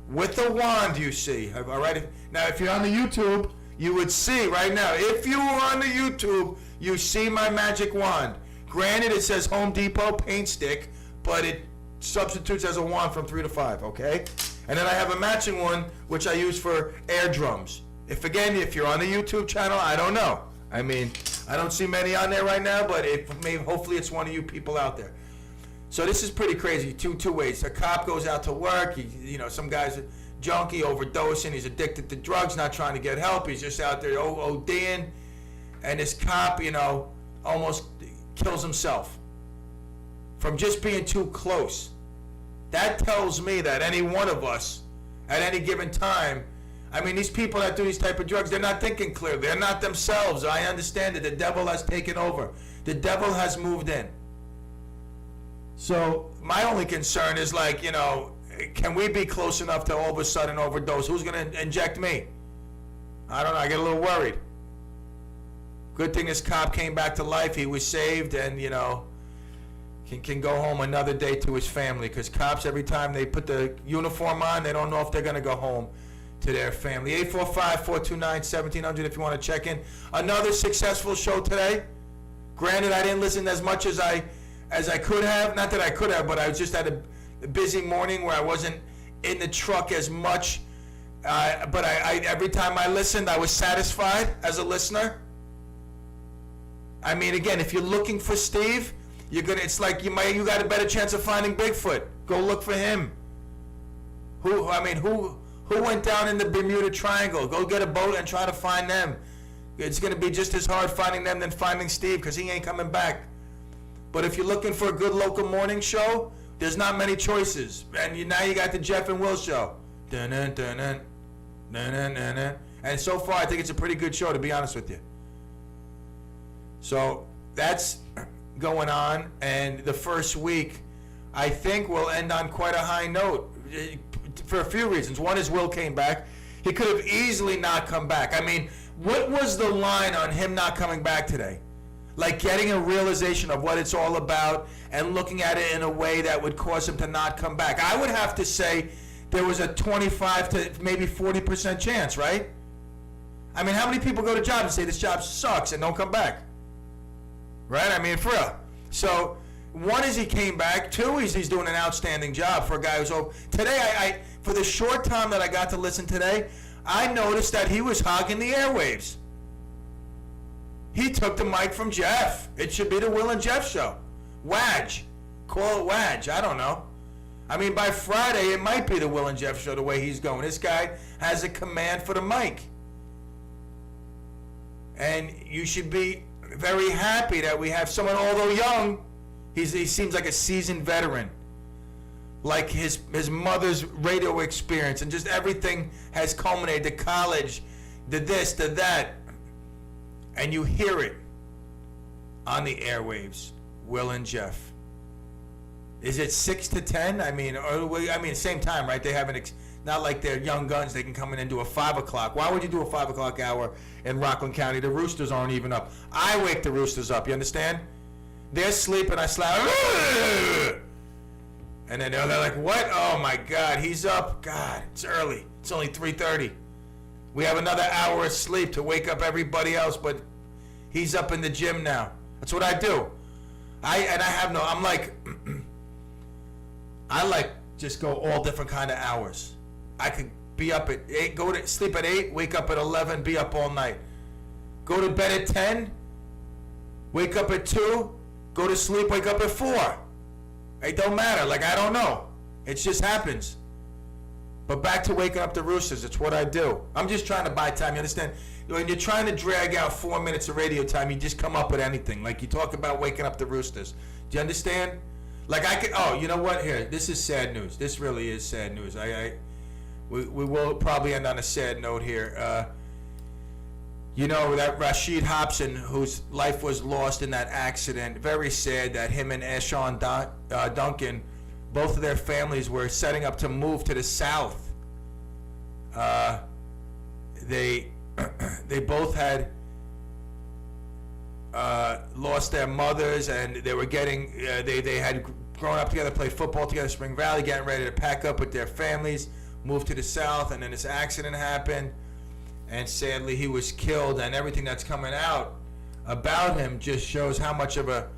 with a wand, you see. All right? Now, if you're on the YouTube, you would see right now. If you were on the YouTube, you see my magic wand. Granted, it says Home Depot paint stick, but it substitutes as a wand from 3 to 5, okay? And then I have a matching one, which I use for air drums. If you're on the YouTube channel, I don't know. I mean, I don't see many on there right now, but hopefully it's one of you people out there. So this is pretty crazy. Two ways. A cop goes out to work. Some guy's a junkie, overdosing. He's addicted to drugs, not trying to get help. He's just out there ODing. And this cop, almost kills himself from just being too close. That tells me that any one of us, at any given time, I mean, these people that do these type of drugs, they're not thinking clearly. They're not themselves. I understand that the devil has taken over. The devil has moved in. So my only concern is, can we be close enough to all of a sudden overdose? Who's going to inject me? I don't know. I get a little worried. Good thing this cop came back to life. He was saved and, can go home another day to his family, because cops, every time they put the uniform on, they don't know if they're going to go home to their family. 845-429-1700 if you want to check in. Another successful show today. Granted, I didn't listen as much as I could have. Not that I could have, but I was just at a busy morning where I wasn't in the truck as much. But I every time I listened, I was satisfied as a listener. I mean, again, if you're looking for Steve, it's like you got a better chance of finding Bigfoot. Go look for him. Who went down in the Bermuda Triangle? Go get a boat and try to find them. It's going to be just as hard finding them than finding Steve, because he ain't coming back. But if you're looking for a good local morning show, there's not many choices. And now you got the Jeff and Will show. Dun-dun, dun-dun, dun-dun, dun-dun. And so far, I think it's a pretty good show, to be honest with you. So that's going on. And the first week, I think, will end on quite a high note for a few reasons. One is Will came back. He could have easily not come back. I mean, what was the line on him not coming back today? Like getting a realization of what it's all about and looking at it in a way that would cause him to not come back. I would have to say there was a 25 to maybe 40% chance, right? I mean, how many people go to jobs and say this job sucks and don't come back? Right? I mean, for real. So, one is he came back. Two is he's doing an outstanding job for a guy who's old. Today, I for the short time that I got to listen today, I noticed that he was hogging the airwaves. He took the mic from Jeff. It should be the Will and Jeff show. Wadge. Call it Wadge. I don't know. I mean, by Friday, it might be the Will and Jeff show the way he's going. This guy has a command for the mic. And you should be very happy that we have someone, although young, he seems like a seasoned veteran. Like his mother's radio experience and just everything has culminated. The college, the this, the that. And you hear it on the airwaves. Will and Jeff. Is it 6 to 10? I mean, same time, right? They haven't, not like they're young guns. They can come in and do a 5 o'clock. Why would you do a 5 o'clock hour in Rockland County? The roosters aren't even up. I wake the roosters up. You understand? They're sleeping. I slap. And then they're like, what? Oh, my God. He's up. God, it's early. It's only 3:30. We have another hour of sleep to wake up everybody else, but he's up in the gym now. That's what I do. I'm like just go all different kind of hours. I could be up at 8, go to sleep at 8, wake up at 11, be up all night. Go to bed at 10, wake up at 2, go to sleep, wake up at 4. It don't matter. Like, I don't know. It just happens. But back to waking up the roosters, it's what I do. I'm just trying to buy time, you understand? When you're trying to drag out 4 minutes of radio time, you just come up with anything. Like you talk about waking up the roosters. Do you understand? Like I could, you know what? Here, this is sad news. This really is sad news. We will probably end on a sad note here. You know, that Rashid Hobson, whose life was lost in that accident, very sad that him and Ashon Duncan both of their families were setting up to move to the South. They both had lost their mothers, and they were getting they had grown up together, played football together, Spring Valley, getting ready to pack up with their families, move to the South, and then this accident happened, and sadly he was killed. And everything that's coming out about him just shows how much of a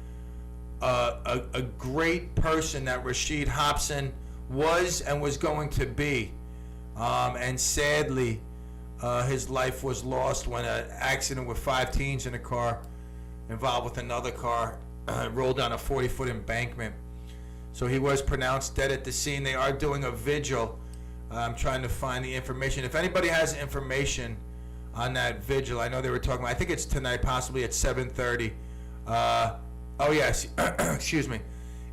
great person that Rashid Hobson was and was going to be. And sadly, his life was lost when an accident with 5 teens in a car involved with another car rolled down a 40-foot embankment. So he was pronounced dead at the scene. They are doing a vigil. I'm trying to find the information. If anybody has information on that vigil, I know they were talking about, I think it's tonight, possibly at 7:30. Oh yes, excuse me.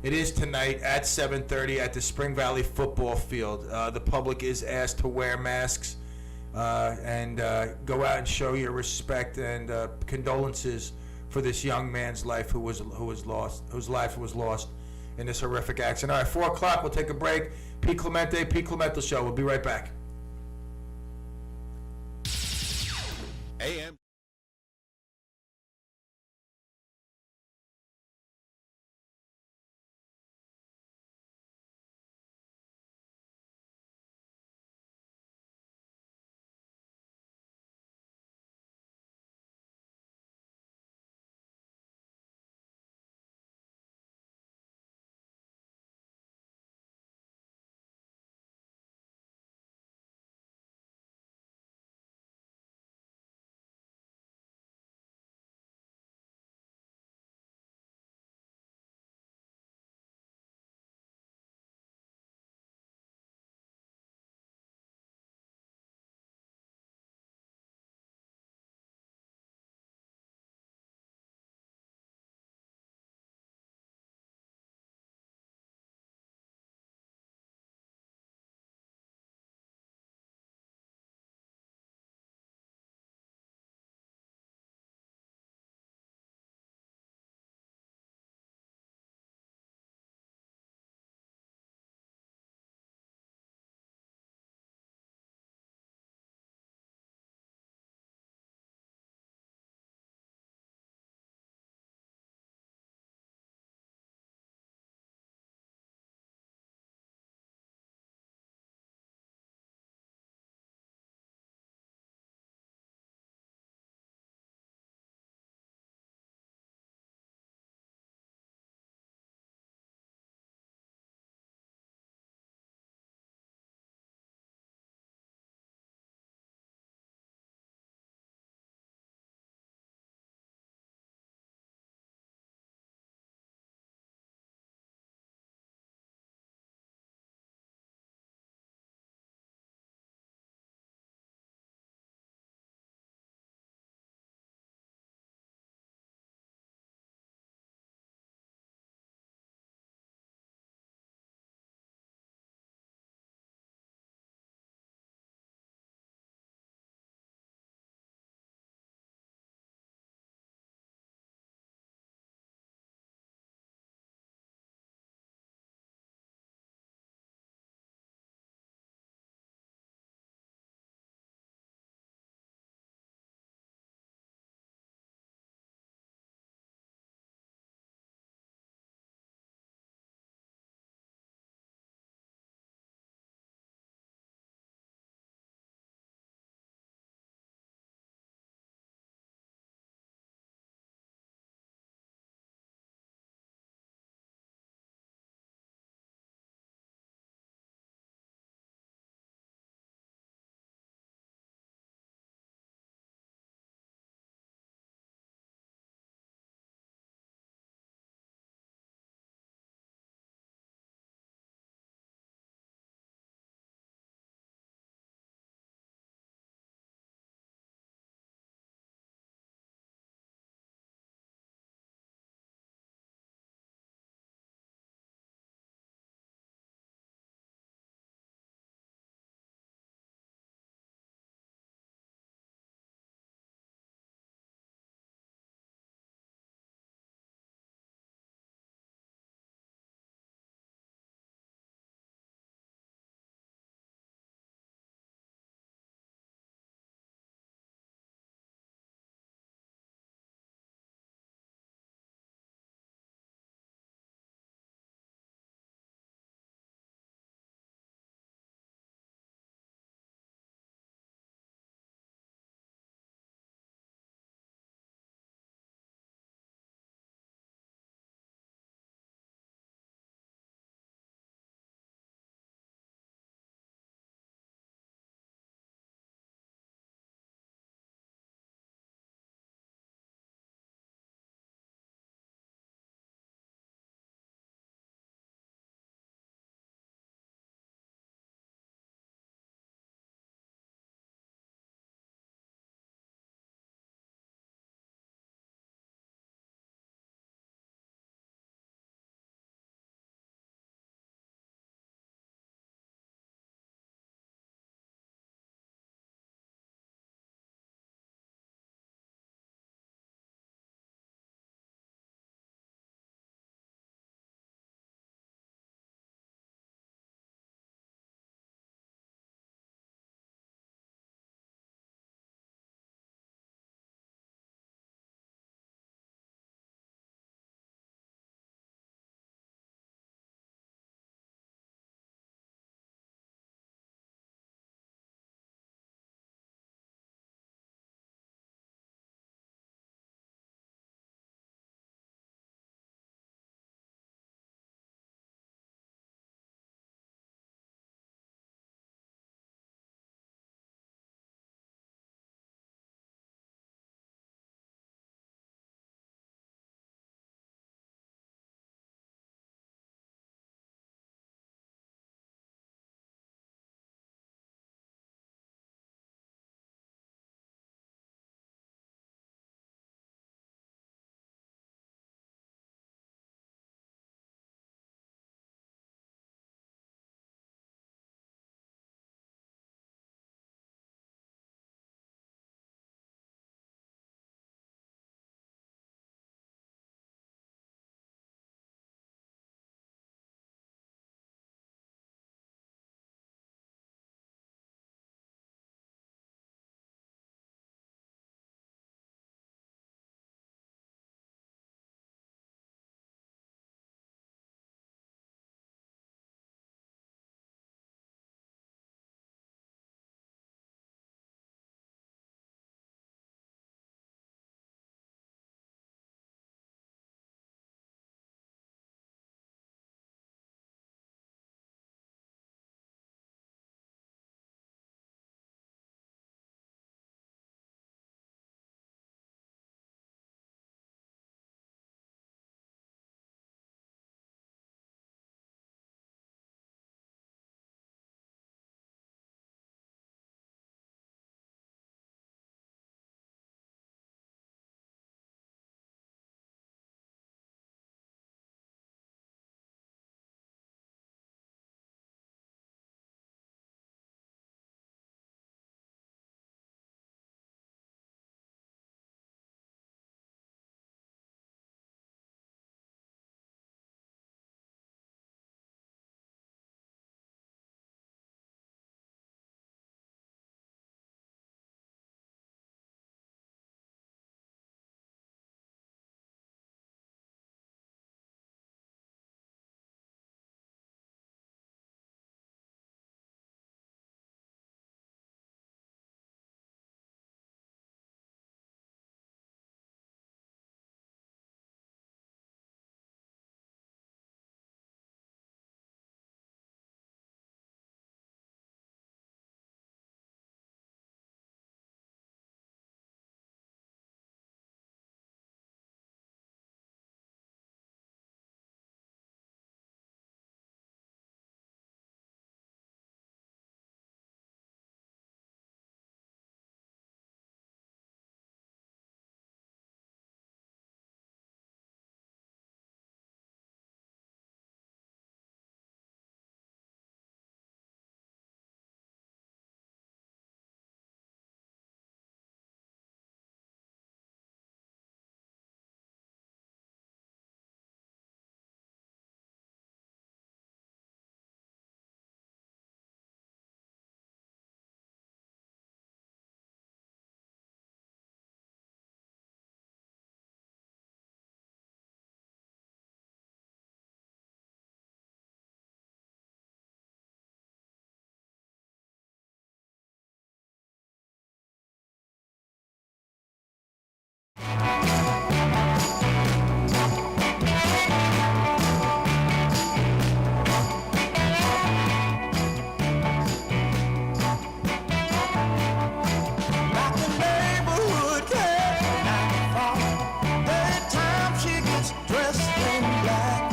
It is tonight at 7:30 at the Spring Valley football field. The public is asked to wear masks and go out and show your respect and condolences for this young man's life whose life was lost in this horrific accident. All right, 4 o'clock, we'll take a break. Pete CLEMental Show. We'll be right back. AM gets dressed in black.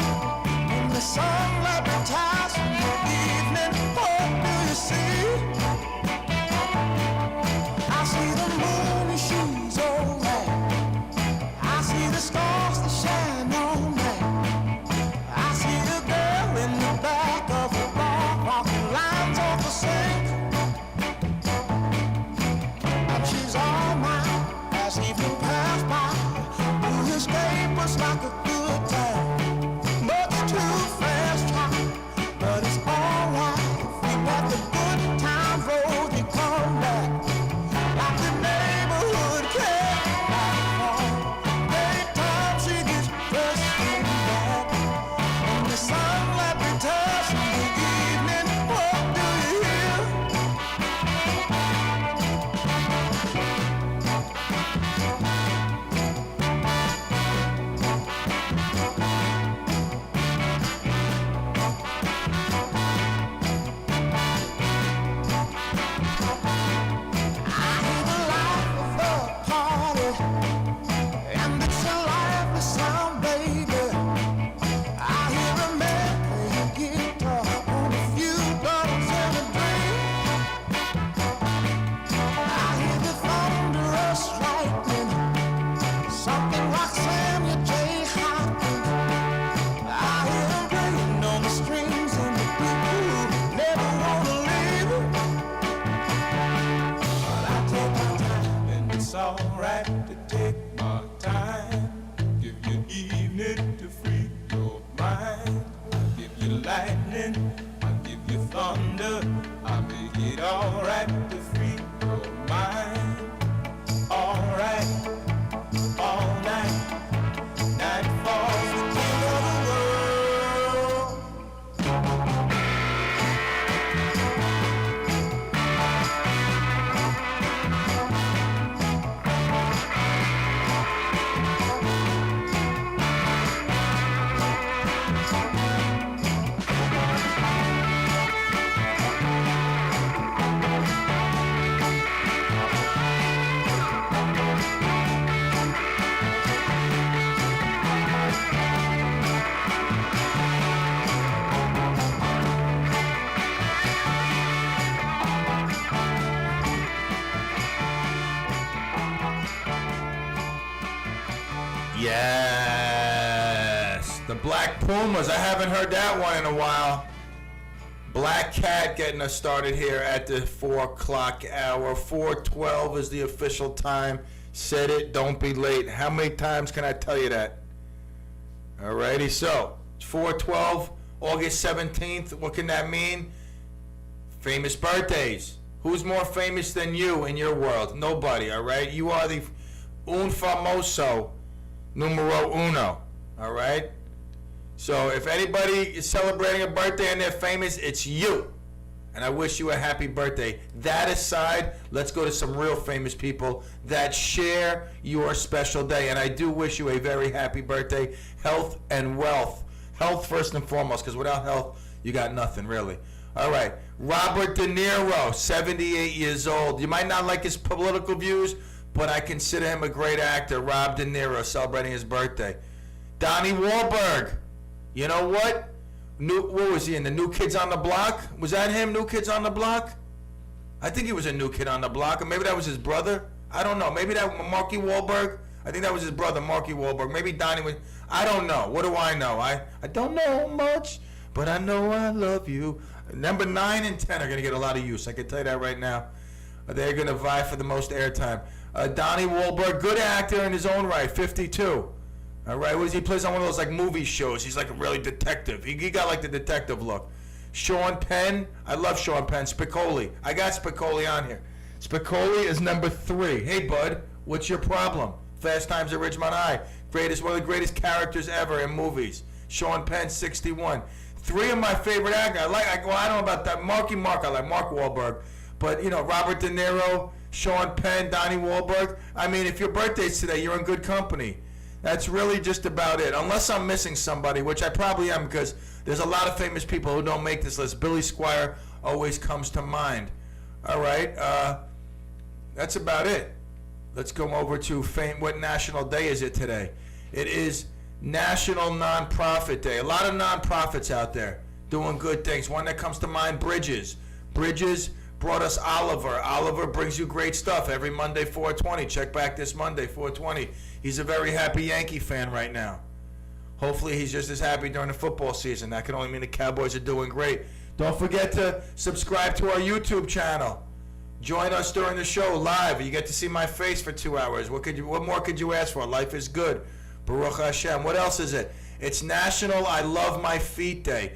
In the sunlight ties in the evening, what do you see? I see the moon and she's alright. I see the stars that shine on me. I see the girl in the back of the bar walking lines off the sink. And she's all mine as evening passed by. To escape was like a good time. Much too fast time, but it's alright. If you let the good times roll, you come back. Like the neighborhood cat. Daytime she gets dressed in black. And the sunlight returns in the evening. What do you hear? It's alright to take my time. Give you evening to free your mind. I'll give you lightning, I'll give you thunder. I'll make it alright to free your mind. Alright, all night. Night falls, the king of the world. Yes, the Black Pumas. I haven't heard that one in a while. Black Cat getting us started here at the 4 o'clock hour. 4:12 is the official time. Said it, don't be late. How many times can I tell you that? Alrighty, so it's 4:12, August 17th. What can that mean? Famous birthdays. Who's more famous than you in your world? Nobody, alright? You are the un famoso numero uno, alright? So if anybody is celebrating a birthday and they're famous, it's you. And I wish you a happy birthday. That aside, let's go to some real famous people that share your special day. And I do wish you a very happy birthday. Health and wealth. Health first and foremost, because without health, you got nothing, really. All right. Robert De Niro, 78 years old. You might not like his political views, but I consider him a great actor. Rob De Niro celebrating his birthday. Donnie Wahlberg. You know what? What was he in? The New Kids on the Block? Was that him, New Kids on the Block? I think he was a New Kid on the Block, or maybe that was his brother. I don't know. Maybe that Marky Wahlberg? I think that was his brother, Marky Wahlberg. Maybe Donnie was... I don't know. What do I know? I don't know much, but I know I love you. Number 9 and 10 are going to get a lot of use. I can tell you that right now. They're going to vie for the most airtime. Donnie Wahlberg, good actor in his own right, 52. All right, what is he plays on one of those like movie shows? He's like a really detective. He got like the detective look. Sean Penn, I love Sean Penn. Spicoli, I got Spicoli on here. Spicoli is number 3. Hey bud, what's your problem? Fast Times at Ridgemont High, one of the greatest characters ever in movies. Sean Penn, 61. 3 of my favorite actors. I don't know about that. Marky Mark, I like Mark Wahlberg, but you know Robert De Niro, Sean Penn, Donnie Wahlberg. I mean, if your birthday's today, you're in good company. That's really just about it. Unless I'm missing somebody, which I probably am, because there's a lot of famous people who don't make this list. Billy Squier always comes to mind. All right. That's about it. Let's go over to fame. What national day is it today? It is National Nonprofit Day. A lot of nonprofits out there doing good things. One that comes to mind, Bridges. Bridges brought us Oliver. Oliver brings you great stuff every Monday, 4:20. Check back this Monday, 4:20. He's a very happy Yankee fan right now. Hopefully he's just as happy during the football season. That can only mean the Cowboys are doing great. Don't forget to subscribe to our YouTube channel. Join us during the show live. You get to see my face for 2 hours. What more could you ask for? Life is good. Baruch Hashem. What else is it? It's National I Love My Feet Day.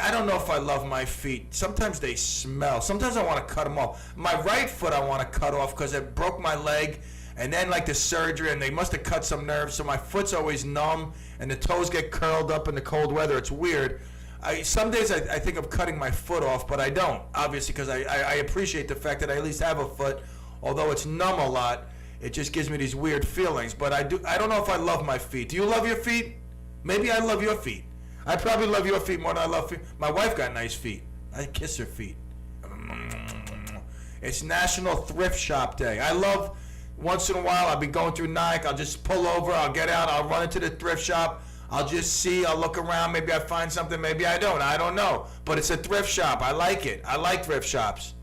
I don't know if I love my feet. Sometimes they smell. Sometimes I want to cut them off. My right foot I want to cut off because it broke my leg. And then like the surgery, and they must have cut some nerves, so my foot's always numb, and the toes get curled up in the cold weather. It's weird. Some days I think of cutting my foot off, but I don't, obviously, because I appreciate the fact that I at least have a foot. Although it's numb a lot, it just gives me these weird feelings. But I don't know if I love my feet. Do you love your feet? Maybe I love your feet. I probably love your feet more than I love feet. My wife got nice feet. I kiss her feet. It's National Thrift Shop Day. I love... Once in a while, I'll be going through Nike. I'll just pull over. I'll get out. I'll run into the thrift shop. I'll just see. I'll look around. Maybe I find something. Maybe I don't. I don't know. But it's a thrift shop. I like it. I like thrift shops.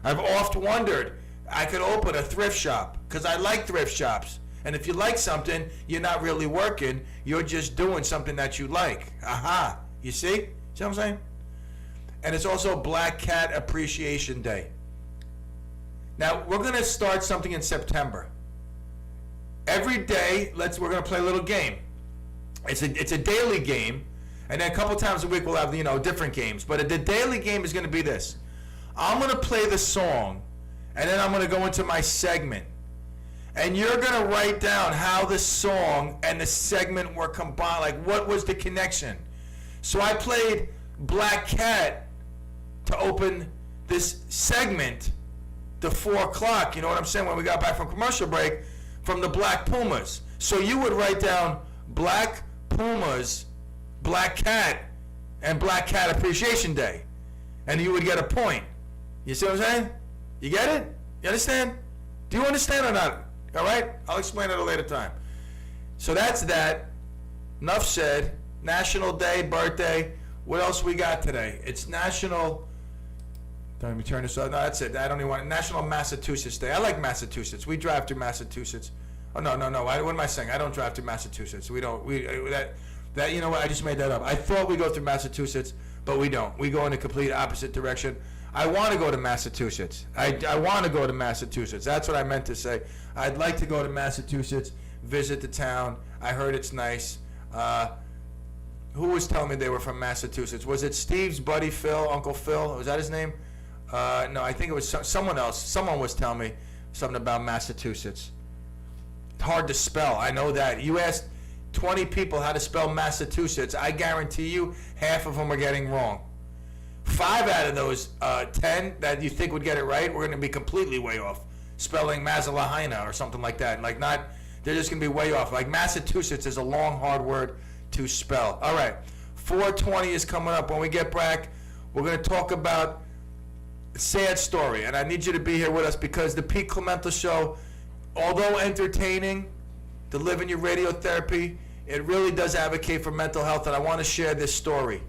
I've oft wondered I could open a thrift shop because I like thrift shops. And if you like something, you're not really working. You're just doing something that you like. Aha. You see? See what I'm saying? And it's also Black Cat Appreciation Day. Now, we're going to start something in September. Every day, we're going to play a little game. It's a daily game, and then a couple times a week we'll have, different games. But the daily game is going to be this. I'm going to play the song, and then I'm going to go into my segment. And you're going to write down how the song and the segment were combined, like what was the connection. So I played Black Cat to open this segment to 4 o'clock, you know what I'm saying, when we got back from commercial break, from the Black Pumas. So you would write down Black Pumas, Black Cat, and Black Cat Appreciation Day. And you would get a point. You see what I'm saying? You get it? You understand? Do you understand or not? All right? I'll explain it at a later time. So that's that. Enough said. National Day, birthday. What else we got today? It's National... Let me turn this off. No, that's it. I don't even want it. National Massachusetts Day. I like Massachusetts. We drive through Massachusetts. Oh, no. What am I saying? I don't drive through Massachusetts. We don't. That you know what? I just made that up. I thought we go through Massachusetts, but we don't. We go in the complete opposite direction. I want to go to Massachusetts. I want to go to Massachusetts. That's what I meant to say. I'd like to go to Massachusetts, visit the town. I heard it's nice. Who was telling me they were from Massachusetts? Was it Steve's buddy Phil, Uncle Phil? Was that his name? No, I think it was someone else. Someone was telling me something about Massachusetts. Hard to spell. I know that. You asked 20 people how to spell Massachusetts. I guarantee you half of them are getting wrong. 5 out of those 10 that you think would get it right, we're going to be completely way off. Spelling Mazalahaina or something like that. They're just going to be way off. Like Massachusetts is a long, hard word to spell. All right. 4:20 is coming up. When we get back, we're going to talk about sad story, and I need you to be here with us because the Pete CLEMental Show, although entertaining, delivering your radiotherapy, it really does advocate for mental health, and I want to share this story.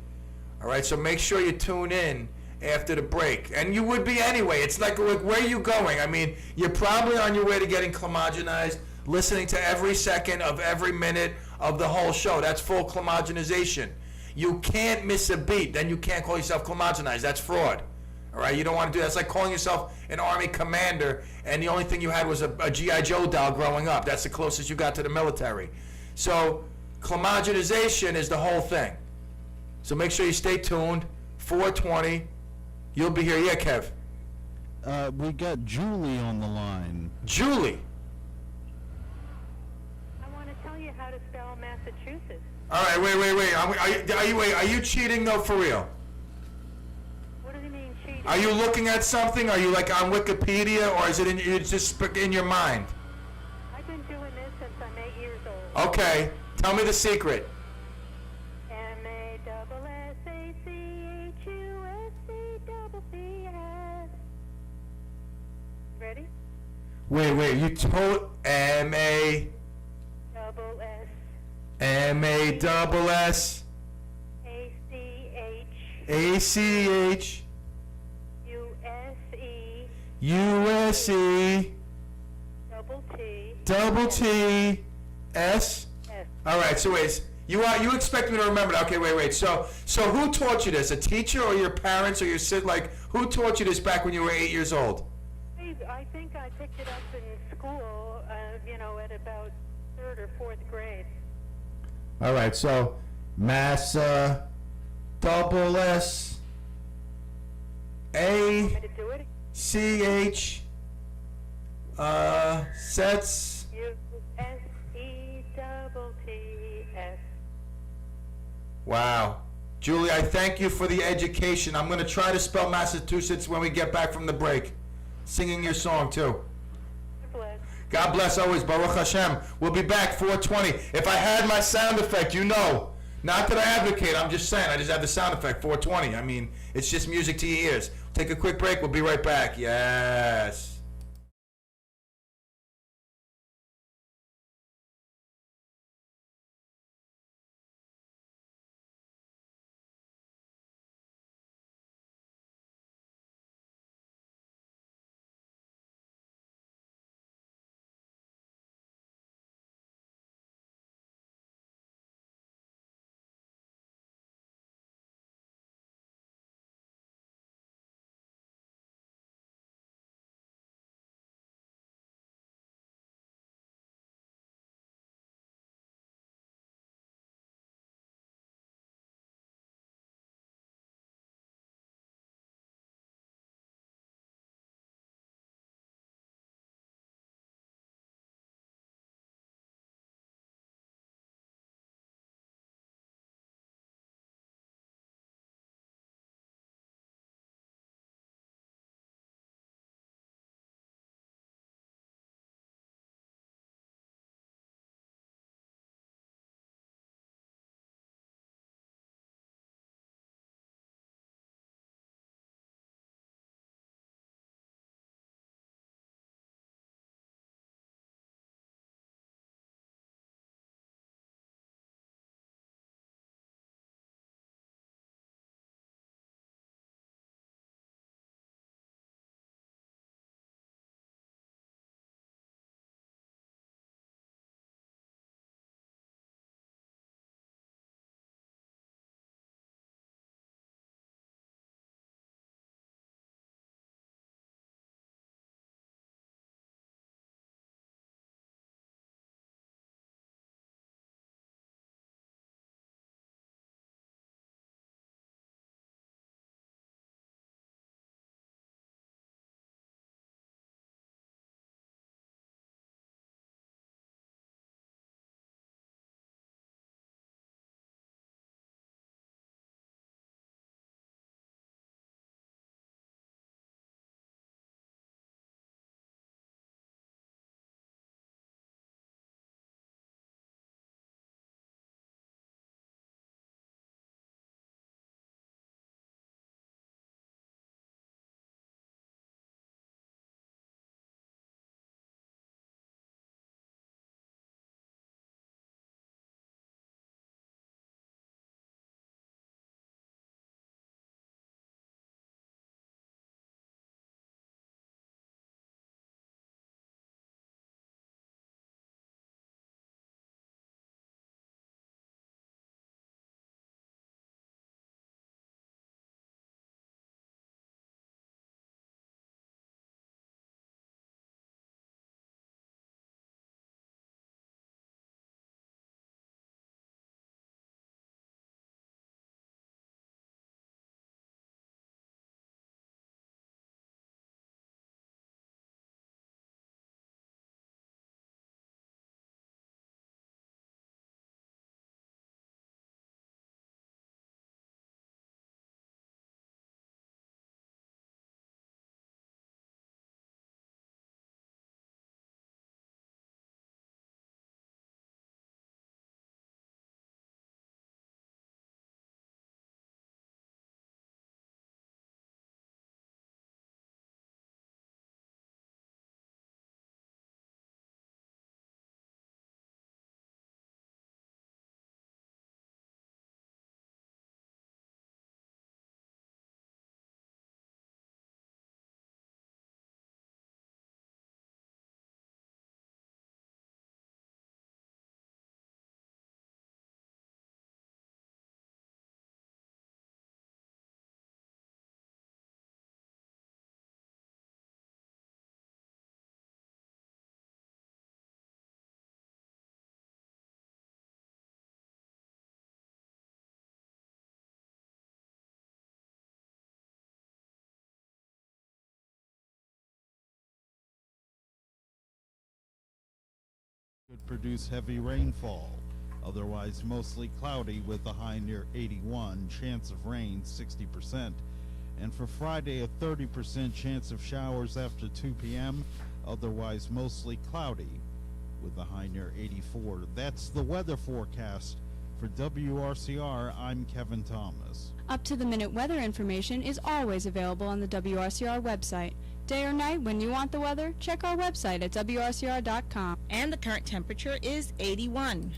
All right, so make sure you tune in after the break, and you would be anyway. It's like where are you going? I mean, you're probably on your way to getting clemagenized, listening to every second of every minute of the whole show. That's full clemagenization. You can't miss a beat, then you can't call yourself clemagenized. That's fraud. All right, you don't want to do that. It's like calling yourself an Army commander, and the only thing you had was a G.I. Joe doll growing up. That's the closest you got to the military. So, clemagenization is the whole thing. So make sure you stay tuned. 4:20, you'll be here. Yeah, Kev. We got Julie on the line. Julie. I want to tell you how to spell Massachusetts. All right, wait. Are you cheating though, for real? What do you mean cheating? Are you looking at something? Are you like on Wikipedia, or is it it's just in your mind? I've been doing this since I'm 8 years old. Okay, tell me the secret. MASSACHUSCCS. Ready? Wait, you told M-A... Double S. M-A-double-S. A-C-H. A-C-H. U-S-E. U-S-E. Double T. Double T. S. S. All right, so wait. You expect me to remember that. Okay, wait. So who taught you this? A teacher or your parents or your like, who taught you this back when you were 8 years old? I think I picked it up in school, at about 3rd or 4th grade. All right, so Massa, double S, A, C-H, sets. U-S-E-double-T-S. Wow. Julie, I thank you for the education. I'm going to try to spell Massachusetts when we get back from the break. Singing your song, too. God bless always. Baruch Hashem. We'll be back 4:20. If I had my sound effect, not that I advocate, I'm just saying, I just have the sound effect, 4:20. I mean, it's just music to your ears. Take a quick break. We'll be right back. Yes. produce heavy rainfall. Otherwise mostly cloudy with a high near 81, chance of rain 60%. And for Friday, a 30% chance of showers after 2 p.m., otherwise mostly cloudy with a high near 84. That's the weather forecast. For WRCR, I'm Kevin Thomas. Up-to-the-minute weather information is always available on the WRCR website. Day or night, when you want the weather, check our website at WRCR.com. And the current temperature is 81.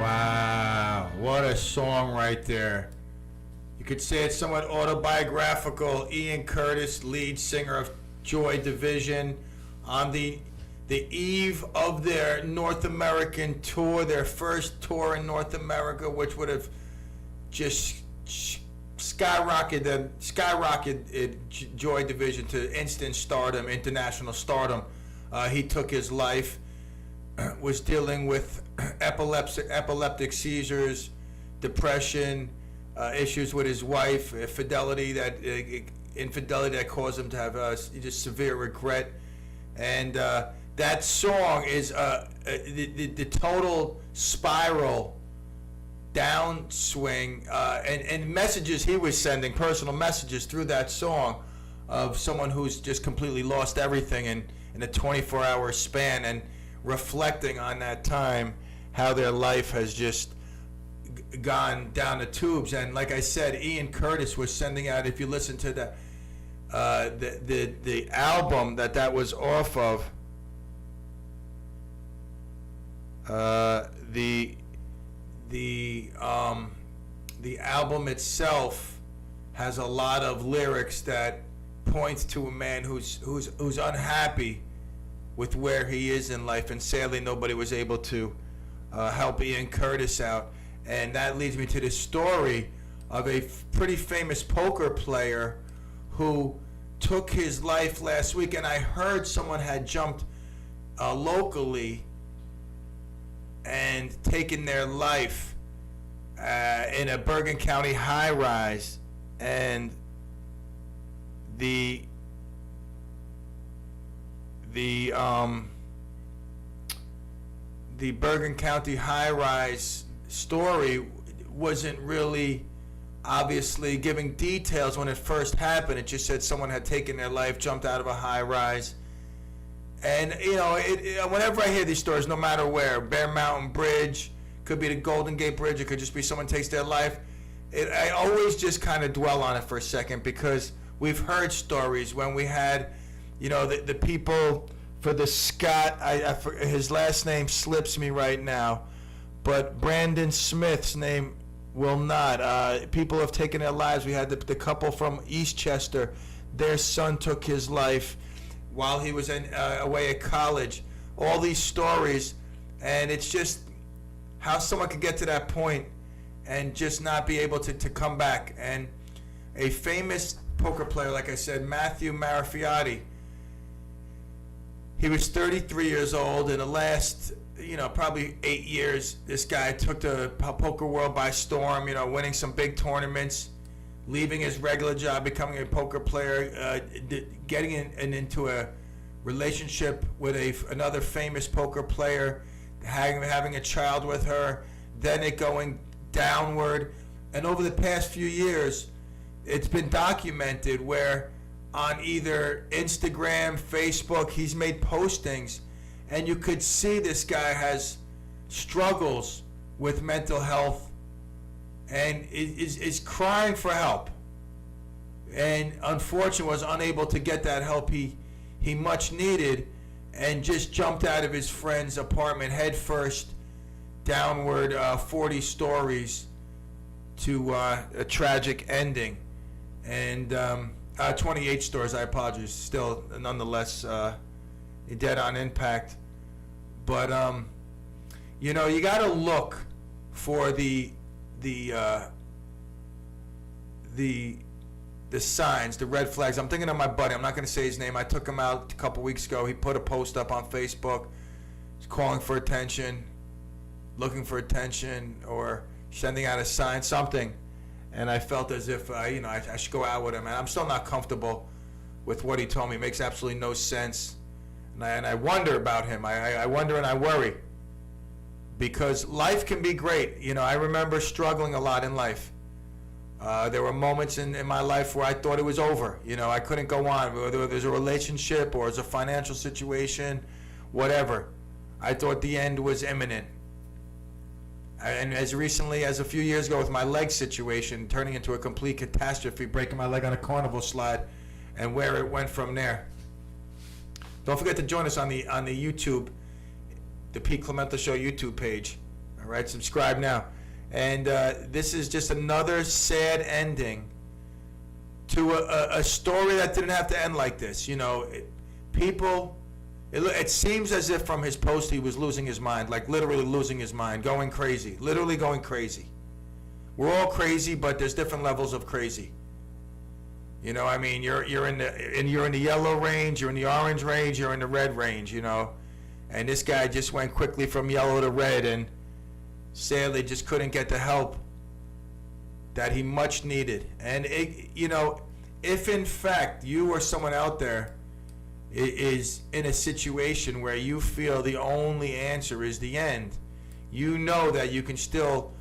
Wow, what a song right there. you could say it's somewhat autobiographical. Ian Curtis, lead singer of Joy Division, on the eve of their North American tour, their first tour in North America, which would have just skyrocketed Joy Division to instant stardom, international stardom. He took his life, was dealing with epileptic seizures, depression, issues with his wife, infidelity that caused him to have just severe regret. And that song is the total spiral downswing and messages he was sending, personal messages through that song, of someone who's just completely lost everything in a 24-hour span, and reflecting on that time, how their life has just gone down the tubes. And like I said, Ian Curtis was sending out, if you listen to the album that was off of, the album itself has a lot of lyrics that points to a man who's unhappy with where he is in life, and sadly nobody was able to help Ian Curtis out. And that leads me to the story of a pretty famous poker player who took his life last week. And I heard someone had jumped locally and taken their life in a Bergen County high-rise, and the Bergen County high-rise story wasn't really obviously giving details when it first happened. It just said someone had taken their life, jumped out of a high-rise. And, you know, whenever I hear these stories, no matter where, Bear Mountain Bridge, could be the Golden Gate Bridge, it could just be someone takes their life, I always just kind of dwell on it for a second, because we've heard stories when we had, you know, the people for the Scott, his last name slips me right now, but Brandon Smith's name will not. People have taken their lives. We had the couple from Eastchester, their son took his life while he was away at college. All these stories, and it's just how someone could get to that point and just not be able to come back. And a famous poker player, like I said, Matthew Marafiotti, he was 33 years old. In the last, probably 8 years, this guy took the poker world by storm, winning some big tournaments, leaving his regular job, becoming a poker player, getting into a relationship with another famous poker player, having a child with her, then it going downward. And over the past few years, it's been documented where on either Instagram, Facebook, he's made postings, and you could see this guy has struggles with mental health and is crying for help, and unfortunately was unable to get that help he much needed, and just jumped out of his friend's apartment head first downward 40 stories to a tragic ending. And 28 stories, I apologize, still nonetheless dead on impact. But you got to look for the signs, the red flags. I'm thinking of my buddy. I'm not going to say his name. I took him out a couple weeks ago. He put a post up on Facebook. He's calling for attention, looking for attention, or sending out a sign, something. And I felt as if, I should go out with him. And I'm still not comfortable with what he told me. It makes absolutely no sense. And I wonder about him. I wonder and I worry. Because life can be great. I remember struggling a lot in life. There were moments in my life where I thought it was over. I couldn't go on. Whether there's a relationship or it's a financial situation, whatever. I thought the end was imminent. And as recently as a few years ago with my leg situation, turning into a complete catastrophe, breaking my leg on a carnival slide, and where it went from there. Don't forget to join us on the YouTube, the Pete CLEMental Show YouTube page. All right, subscribe now. And this is just another sad ending to a story that didn't have to end like this. You know, it seems as if from his post he was losing his mind, like literally losing his mind, going crazy, literally going crazy. We're all crazy, but there's different levels of crazy. You know, I mean, you're in the yellow range, you're in the orange range, you're in the red range. You know, and this guy just went quickly from yellow to red, and sadly just couldn't get the help that he much needed. And you know, if in fact you or someone out there is in a situation where you feel the only answer is the end, you know that you can still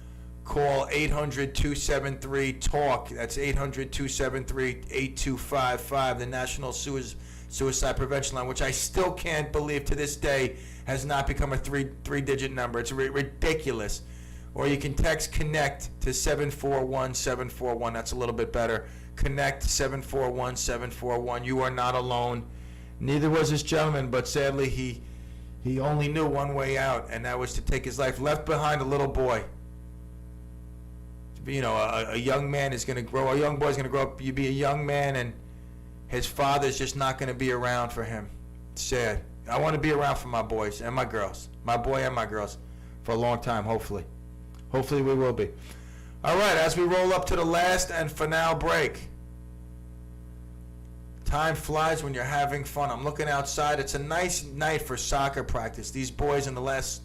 call 800-273-TALK. That's 800-273-8255, the National Suicide Prevention Line, which I still can't believe to this day has not become a three-digit number. It's ridiculous. Or you can text CONNECT to 741-741. That's a little bit better. CONNECT 741-741. You are not alone. Neither was this gentleman, but sadly he only knew one way out, and that was to take his life. Left behind a little boy. You know, a young man is going to grow, a young boy is going to grow up, you be a young man, and his father's just not going to be around for him. It's sad. I want to be around for my boys and my girls, my boy and my girls, for a long time, hopefully. Hopefully we will be. All right, as we roll up to the last and final break. Time flies when you're having fun. I'm looking outside. It's a nice night for soccer practice. These boys in the last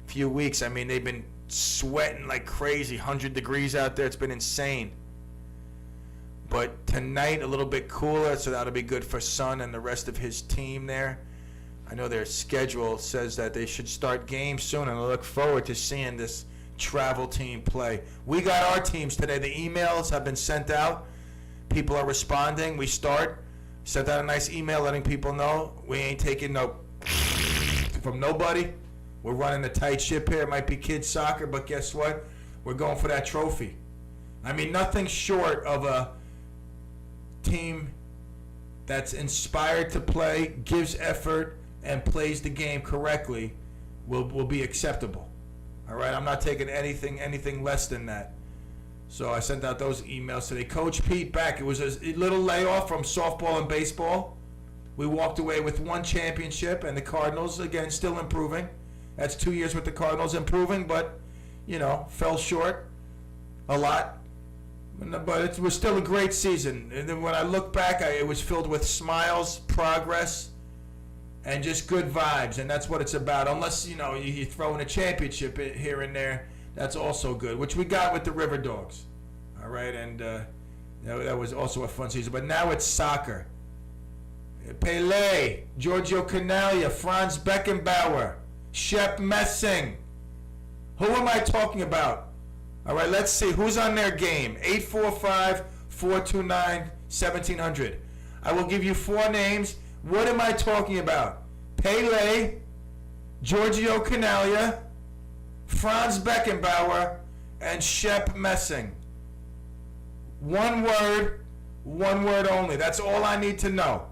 few weeks, I mean, they've been sweating like crazy, 100 degrees out there. It's been insane. But tonight a little bit cooler, so that'll be good for Son and the rest of his team there. I know their schedule says that they should start games soon, and I look forward to seeing this travel team play. We got our teams today. The emails have been sent out. People are responding. We sent out a nice email letting people know we ain't taking no from nobody. We're running a tight ship here. It might be kids soccer, but guess what? We're going for that trophy. I mean, nothing short of a team that's inspired to play, gives effort, and plays the game correctly will be acceptable. All right? I'm not taking anything less than that. So I sent out those emails today. Coach Pete back. It was a little layoff from softball and baseball. We walked away with one championship, and the Cardinals, again, still improving. That's 2 years with the Cardinals improving, but, you know, fell short a lot. But it was still a great season. And then when I look back, it was filled with smiles, progress, and just good vibes. And that's what it's about. Unless, you know, you throw in a championship here and there, that's also good, which we got with the River Dogs. All right, and that was also a fun season. But now it's soccer. Pele, Giorgio Canaglia, Franz Beckenbauer, Shep Messing. Who am I talking about? All right, let's see. Who's on their game? 845-429-1700. I will give you 4 names. What am I talking about? Pele, Giorgio Canaglia, Franz Beckenbauer, and Shep Messing. One word only. That's all I need to know.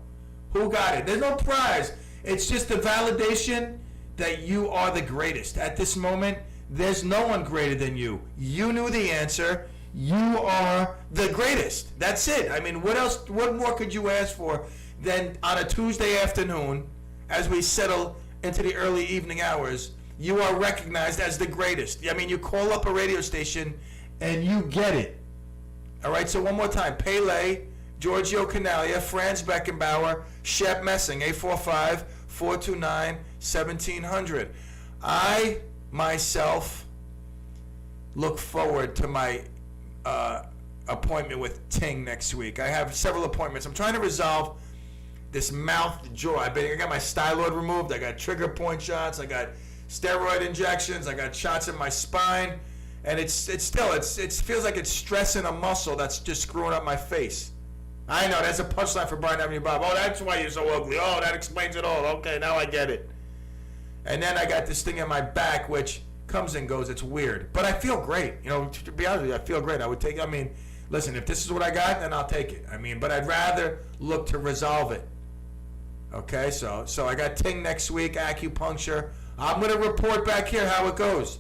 Who got it? There's no prize. It's just the validation that you are the greatest. At this moment, there's no one greater than you. You knew the answer. You are the greatest. That's it. I mean, what else? What more could you ask for than on a Tuesday afternoon, as we settle into the early evening hours, you are recognized as the greatest. I mean, you call up a radio station and you get it. All right, so one more time. Pele, Giorgio Canaglia, Franz Beckenbauer, Shep Messing, 845-429-1700. I, myself, look forward to my appointment with Ting next week. I have several appointments. I'm trying to resolve this mouth jaw. I got my styloid removed. I got trigger point shots. I got steroid injections. I got shots in my spine. And it feels like it's stressing a muscle that's just screwing up my face. I know, that's a punchline for Brian Avenue Bob. Oh, that's why you're so ugly. Oh, that explains it all. Okay, now I get it. And then I got this thing in my back, which comes and goes. It's weird. But I feel great. You know, to be honest with you, I feel great. Listen, if this is what I got, then I'll take it. But I'd rather look to resolve it. Okay, so I got Ting next week, acupuncture. I'm going to report back here how it goes.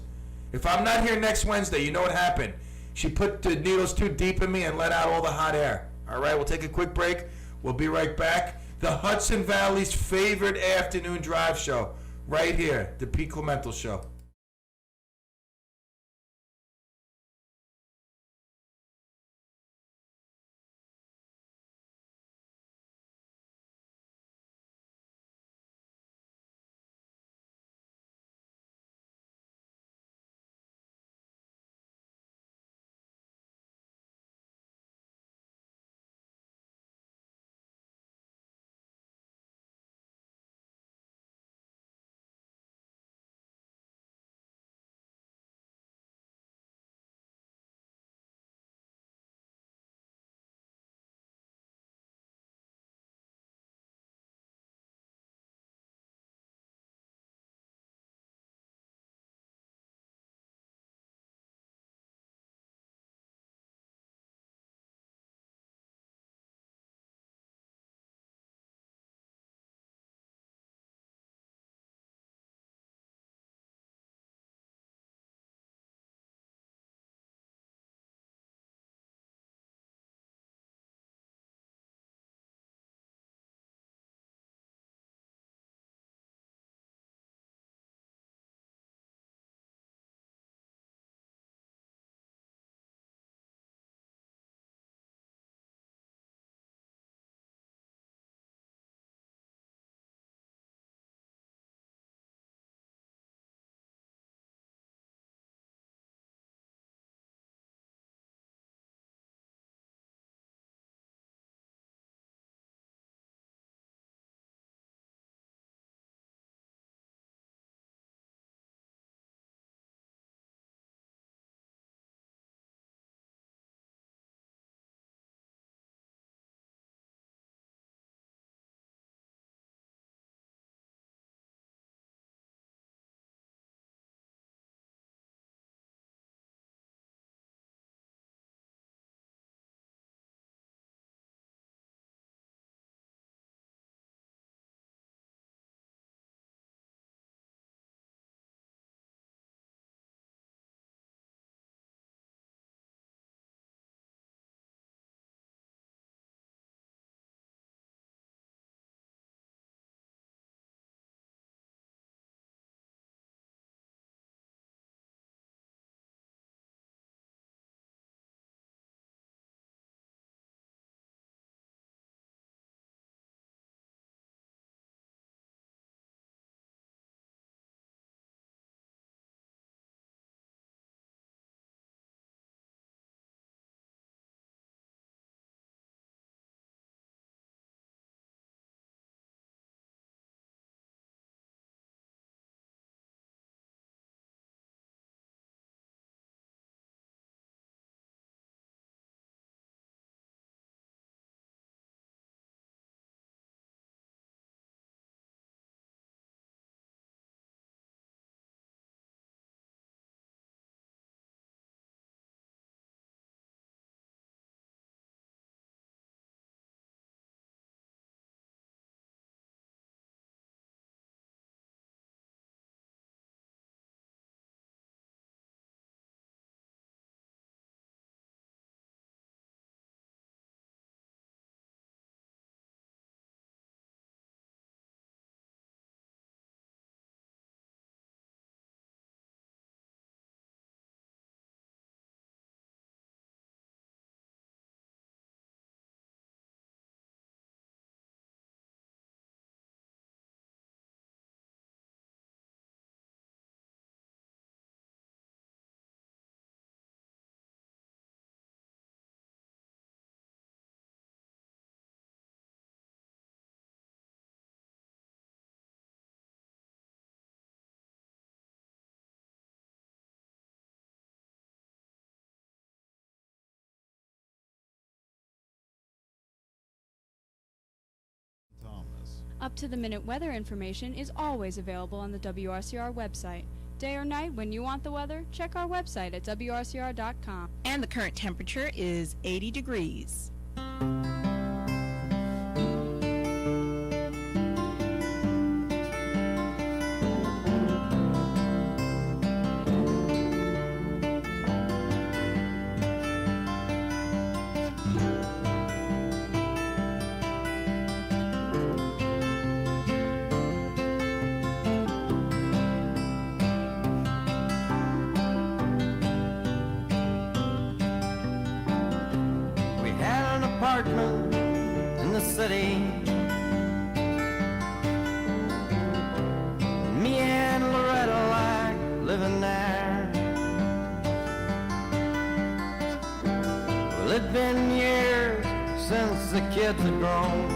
If I'm not here next Wednesday, you know what happened. She put the needles too deep in me and let out all the hot air. All right, we'll take a quick break. We'll be right back. The Hudson Valley's favorite afternoon drive show, right here, the CLEMental Show. Up-to-the-minute weather information is always available on the WRCR website. Day or night, when you want the weather, check our website at WRCR.com. And the current temperature is 80 degrees. the kids had grown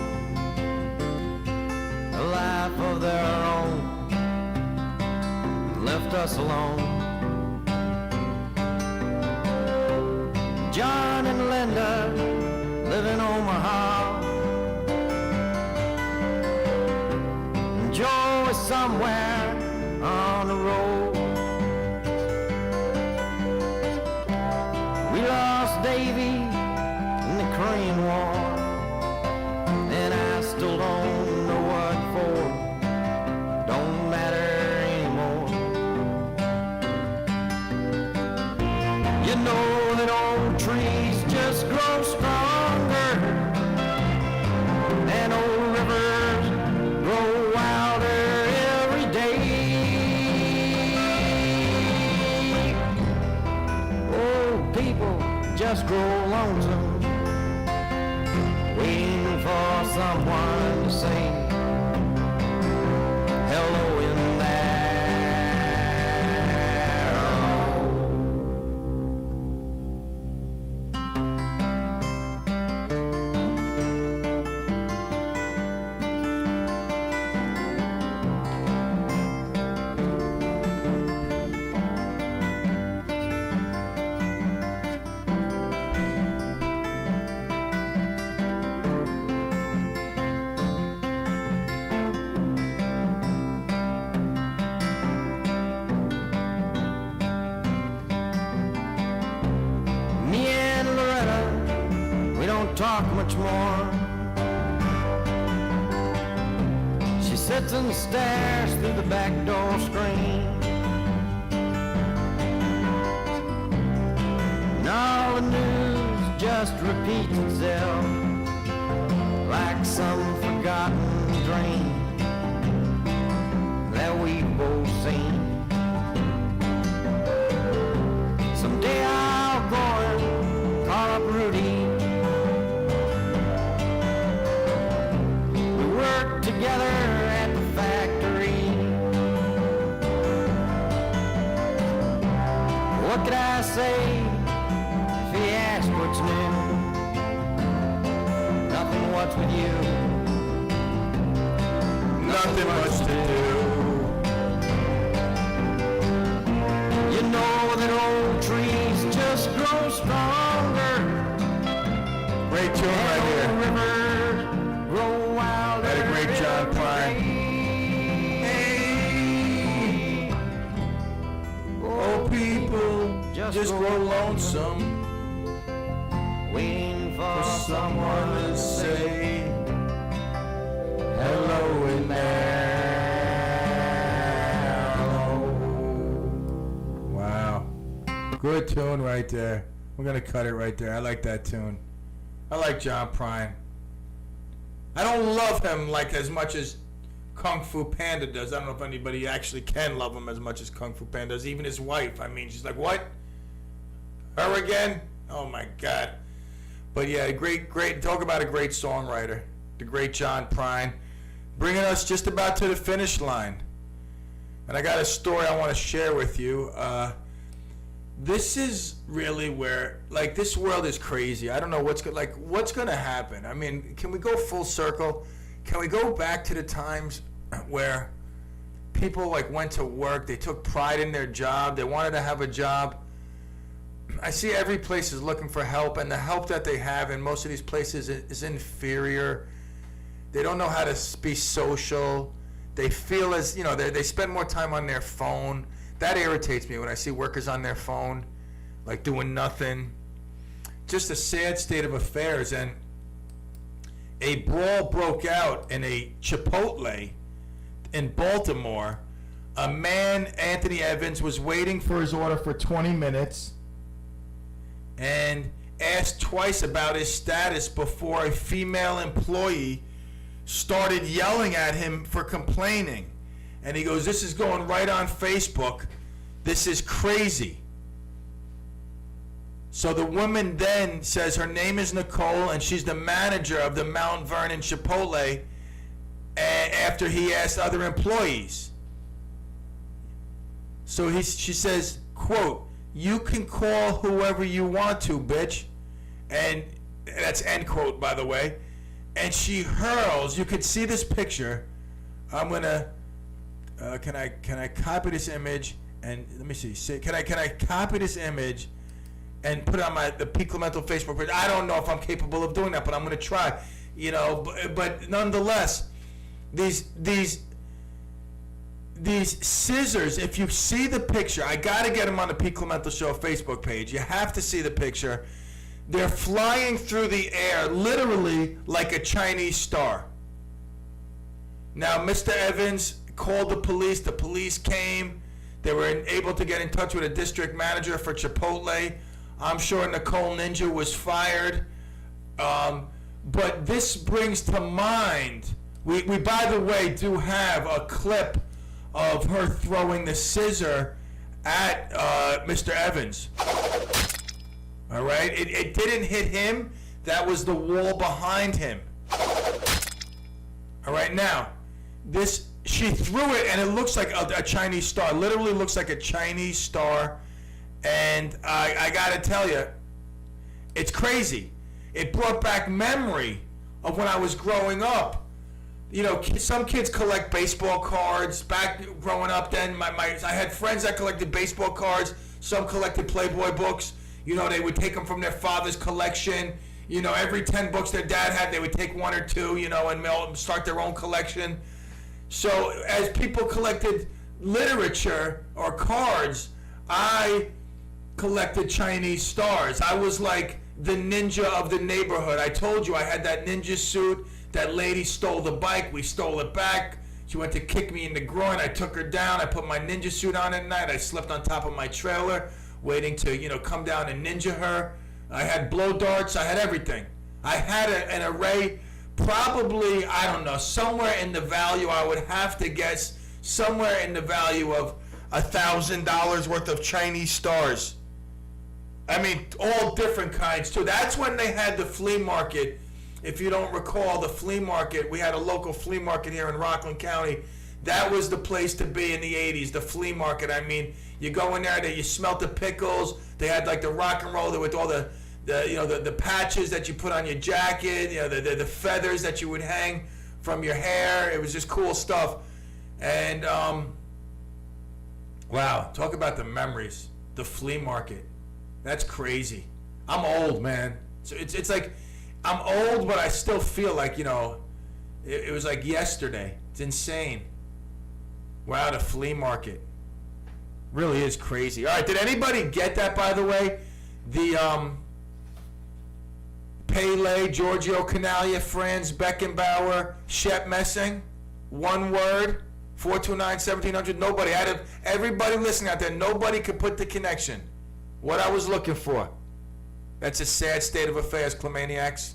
a life of their own, left us alone. John and Linda live in Omaha, and Joe is somewhere on the road. We lost Davy in the Korean War, and I still don't know what for. Don't matter anymore. You know that old trees just grow stronger, and old rivers grow wilder every day. Old people just grow lonesome, waiting for someone to say hello in me and Loretta, we don't talk much more. She sits and stares through the back door screen, and all the news just repeats itself like some forgotten dream that we've both seen. Someday I'll go and call up Rudy. We worked together at the factory. What could I say if he asked what's new? Nothing, what's with you? Nothing much to do. You know that old trees just grow stronger. Great tune right here. Rivers grow wilder. Had a great John Prine. Old people just grow lonesome, waiting for someone to say hello in there. Wow. Good tune right there. We're going to cut it right there. I like that tune. I like John Prine. I don't love him like as much as Kung Fu Panda does. I don't know if anybody actually can love him as much as Kung Fu Panda does. Even his wife. I mean, she's like, what? Her again? Oh my God. But yeah, great. Talk about a great songwriter. The great John Prine. Bringing us just about to the finish line. And I got a story I want to share with you. This is really where, like, this world is crazy. I don't know what's going to happen. I mean, can we go full circle? Can we go back to the times where people, like, went to work, they took pride in their job, they wanted to have a job? I see every place is looking for help, and the help that they have in most of these places is inferior. They don't know how to be social. They feel as, you know, they spend more time on their phone. That irritates me when I see workers on their phone, like doing nothing. Just a sad state of affairs. And a brawl broke out in a Chipotle in Baltimore. A man, Anthony Evans, was waiting for his order for 20 minutes and asked twice about his status before a female employee started yelling at him for complaining. And he goes, this is going right on Facebook. This is crazy. So the woman then says her name is Nicole, and she's the manager of the Mount Vernon Chipotle, after he asked other employees. So she says, quote, you can call whoever you want to, bitch. And that's end quote, by the way. and she hurls. You could see this picture. I'm gonna. Can I copy this image and let me see. Can I copy this image and put it on the P. CLEMental Facebook page? I don't know if I'm capable of doing that, but I'm gonna try. But nonetheless, these scissors. If you see the picture, I gotta get them on the P. CLEMental Show Facebook page. You have to see the picture. They're flying through the air, literally like a Chinese star. Now, Mr. Evans called the police. The police came. They were able to get in touch with a district manager for Chipotle. I'm sure Nicole Ninja was fired. But this brings to mind, we by the way, do have a clip of her throwing the scissor at Mr. Evans. All right? It didn't hit him. That was the wall behind him. All right, now, she threw it, and it looks like a Chinese star. Literally looks like a Chinese star. And I got to tell you, it's crazy. It brought back memory of when I was growing up. Some kids collect baseball cards. Back growing up then, I had friends that collected baseball cards. Some collected Playboy books. They would take them from their father's collection. Every 10 books their dad had, they would take one or two, and start their own collection. So as people collected literature or cards, I collected Chinese stars. I was like the ninja of the neighborhood. I told you I had that ninja suit. That lady stole the bike. We stole it back. She went to kick me in the groin. I took her down. I put my ninja suit on at night. I slept on top of my trailer, waiting to, come down and ninja her. I had blow darts. I had everything. I had an array, probably, I don't know, somewhere in the value, I would have to guess, somewhere in the value of $1,000 worth of Chinese stars. I mean, all different kinds, too. That's when they had the flea market. If you don't recall, the flea market, we had a local flea market here in Rockland County. That was the place to be in the 80s, the flea market. I mean, you go in there, you smelt the pickles. They had like the rock and roll with all the patches that you put on your jacket, the feathers that you would hang from your hair. It was just cool stuff. And wow, talk about the memories. The flea market. That's crazy. I'm old, man. So it's like I'm old, but I still feel like, it was like yesterday. It's insane. Wow, the flea market. Really is crazy. All right, did anybody get that, by the way? The Pele, Giorgio Canaglia, Franz Beckenbauer, Shep Messing. One word, 429-1700. Nobody, out of everybody listening out there, nobody could put the connection. What I was looking for. That's a sad state of affairs, Clemaniacs.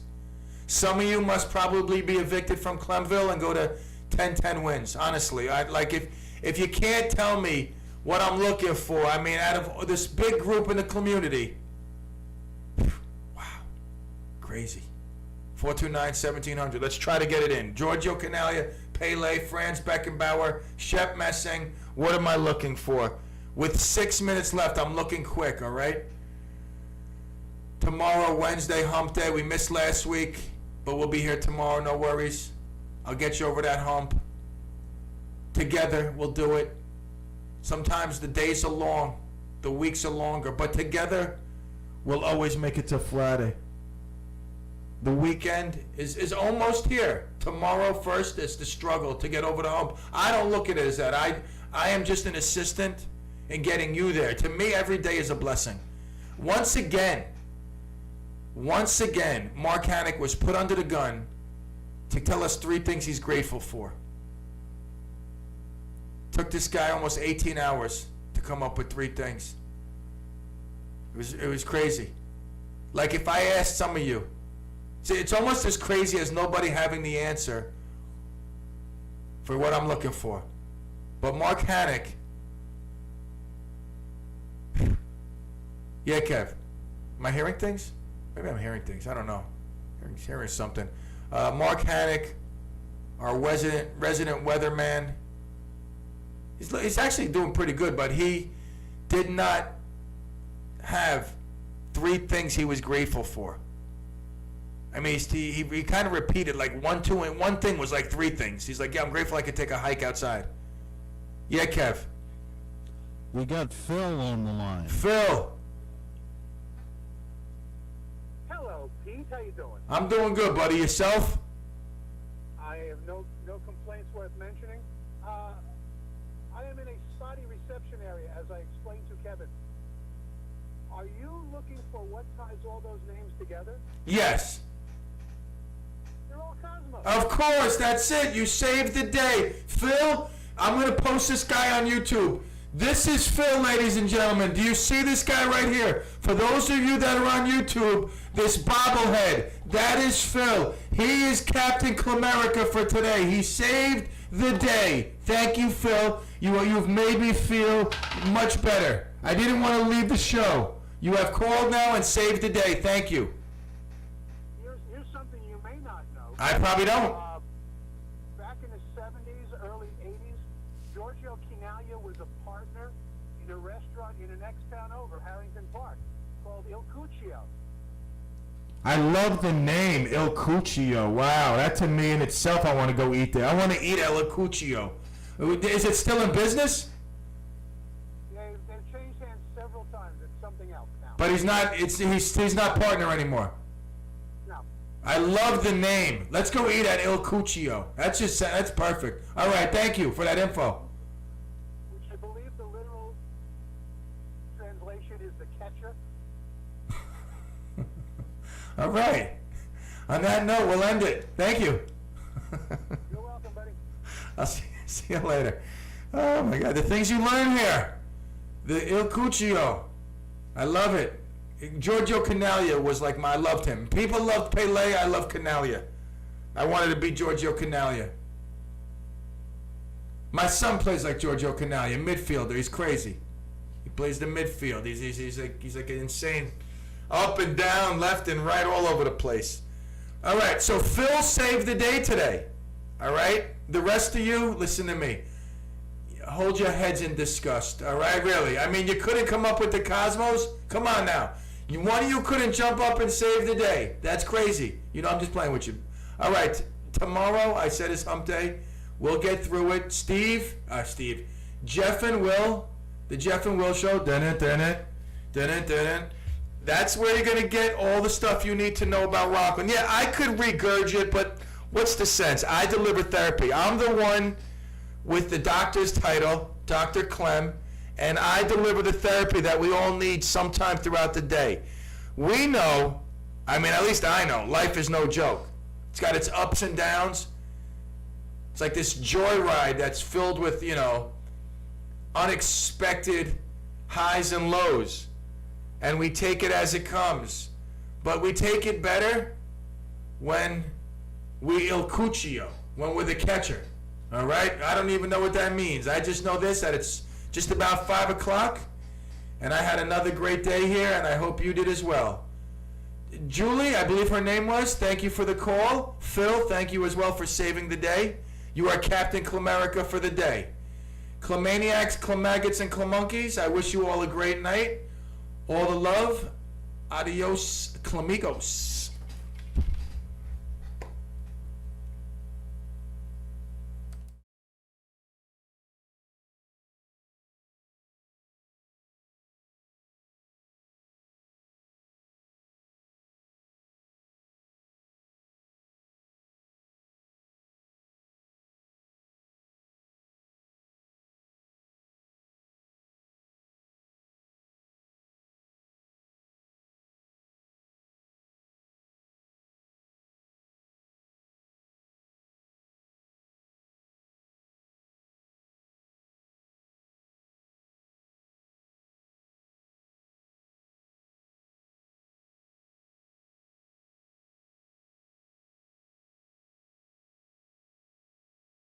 Some of you must probably be evicted from Clemville and go to 10-10 wins. Honestly, if you can't tell me what I'm looking for, I mean, out of this big group in the community, wow, crazy. 429-1700. Let's try to get it in. Giorgio Canaglia, Pele, Franz Beckenbauer, Shep Messing. What am I looking for? With 6 minutes left, I'm looking quick, all right? Tomorrow, Wednesday, hump day. We missed last week, but we'll be here tomorrow, no worries. I'll get you over that hump. Together, we'll do it. Sometimes the days are long, the weeks are longer, but together, we'll always make it to Friday. The weekend is almost here. Tomorrow first is the struggle to get over the hump. I don't look at it as that. I am just an assistant in getting you there. To me, every day is a blessing. Once again, Mark Hannick was put under the gun to tell us 3 things he's grateful for. Took this guy almost 18 hours to come up with 3 things. It was crazy. Like if I asked some of you, see, it's almost as crazy as nobody having the answer for what I'm looking for. But Mark Hannick, yeah, Kev, am I hearing things? Maybe I'm hearing things. I don't know. Hearing something. Mark Hannick, our resident weatherman. He's actually doing pretty good, but he did not have 3 things he was grateful for. I mean, he kind of repeated like 1, 2, and one thing was like 3 things. He's like, yeah, I'm grateful I could take a hike outside. Yeah, Kev. We got Phil on the line. Phil. Hello, Pete. How you doing? I'm doing good, buddy. Yourself? I have no complaints worth mentioning. I am in a spotty reception area, as I explained to Kevin. Are you looking for what ties all those names together? Yes. They're all Cosmos. Of course, that's it. You saved the day. Phil, I'm going to post this guy on YouTube. This is Phil, ladies and gentlemen. Do you see this guy right here? For those of you that are on YouTube, this bobblehead, that is Phil. He is Captain CLEMerica for today. He saved the day. Thank you, Phil. You've made me feel much better. I didn't want to leave the show. You have called now and saved the day. Thank you. Here's something you may not know. I probably don't. Back in the 70s, early 80s, Giorgio Chinaglia was a partner in a restaurant in the next town over, Harrington Park, called Il Cuccio. I love the name, Il Cuccio. Wow, that to me in itself, I want to go eat there. I want to eat El Cuccio. Is it still in business? Yeah, they've changed hands several times. It's something else now. But he's not. He's not partner anymore. No. I love the name. Let's go eat at Il Cuccio. That's perfect. All right, thank you for that info. Which I believe the literal translation is the catcher. All right. On that note, we'll end it. Thank you. You're welcome, buddy. I'll see you later. Oh my God, the things you learn here. The Il Cuccio. I love it. Giorgio Chinaglia was like I loved him. People loved Pele. I love Chinaglia. I wanted to be Giorgio Chinaglia. My son plays like Giorgio Chinaglia, midfielder. He's crazy. He plays the midfield. He's like an insane, up and down, left and right, all over the place. All right, so Phil saved the day today. All right, the rest of you, listen to me. Hold your heads in disgust. All right, really. I mean, you couldn't come up with the Cosmos. Come on now. One of you couldn't jump up and save the day. That's crazy. You know, I'm just playing with you. All right, tomorrow I said it's hump day. We'll get through it. Jeff and Will, the Jeff and Will show. That's where you're going to get all the stuff you need to know about Rockland. Yeah, I could regurgitate, but what's the sense? I deliver therapy. I'm the one with the doctor's title, Dr. Clem, and I deliver the therapy that we all need sometime throughout the day. We know, I mean, at least I know, life is no joke. It's got its ups and downs. It's like this joyride that's filled with, unexpected highs and lows. And we take it as it comes. But we take it better when we Il Cuccio, when we're the catcher. All right? I don't even know what that means. I just know this, that it's just about 5 o'clock. And I had another great day here, and I hope you did as well. Julie, I believe her name was, thank you for the call. Phil, thank you as well for saving the day. You are Captain CLEMerica for the day. Clemaniacs, Clemaggots, and Clemonkeys, I wish you all a great night. All the love. Adios, Clemigos.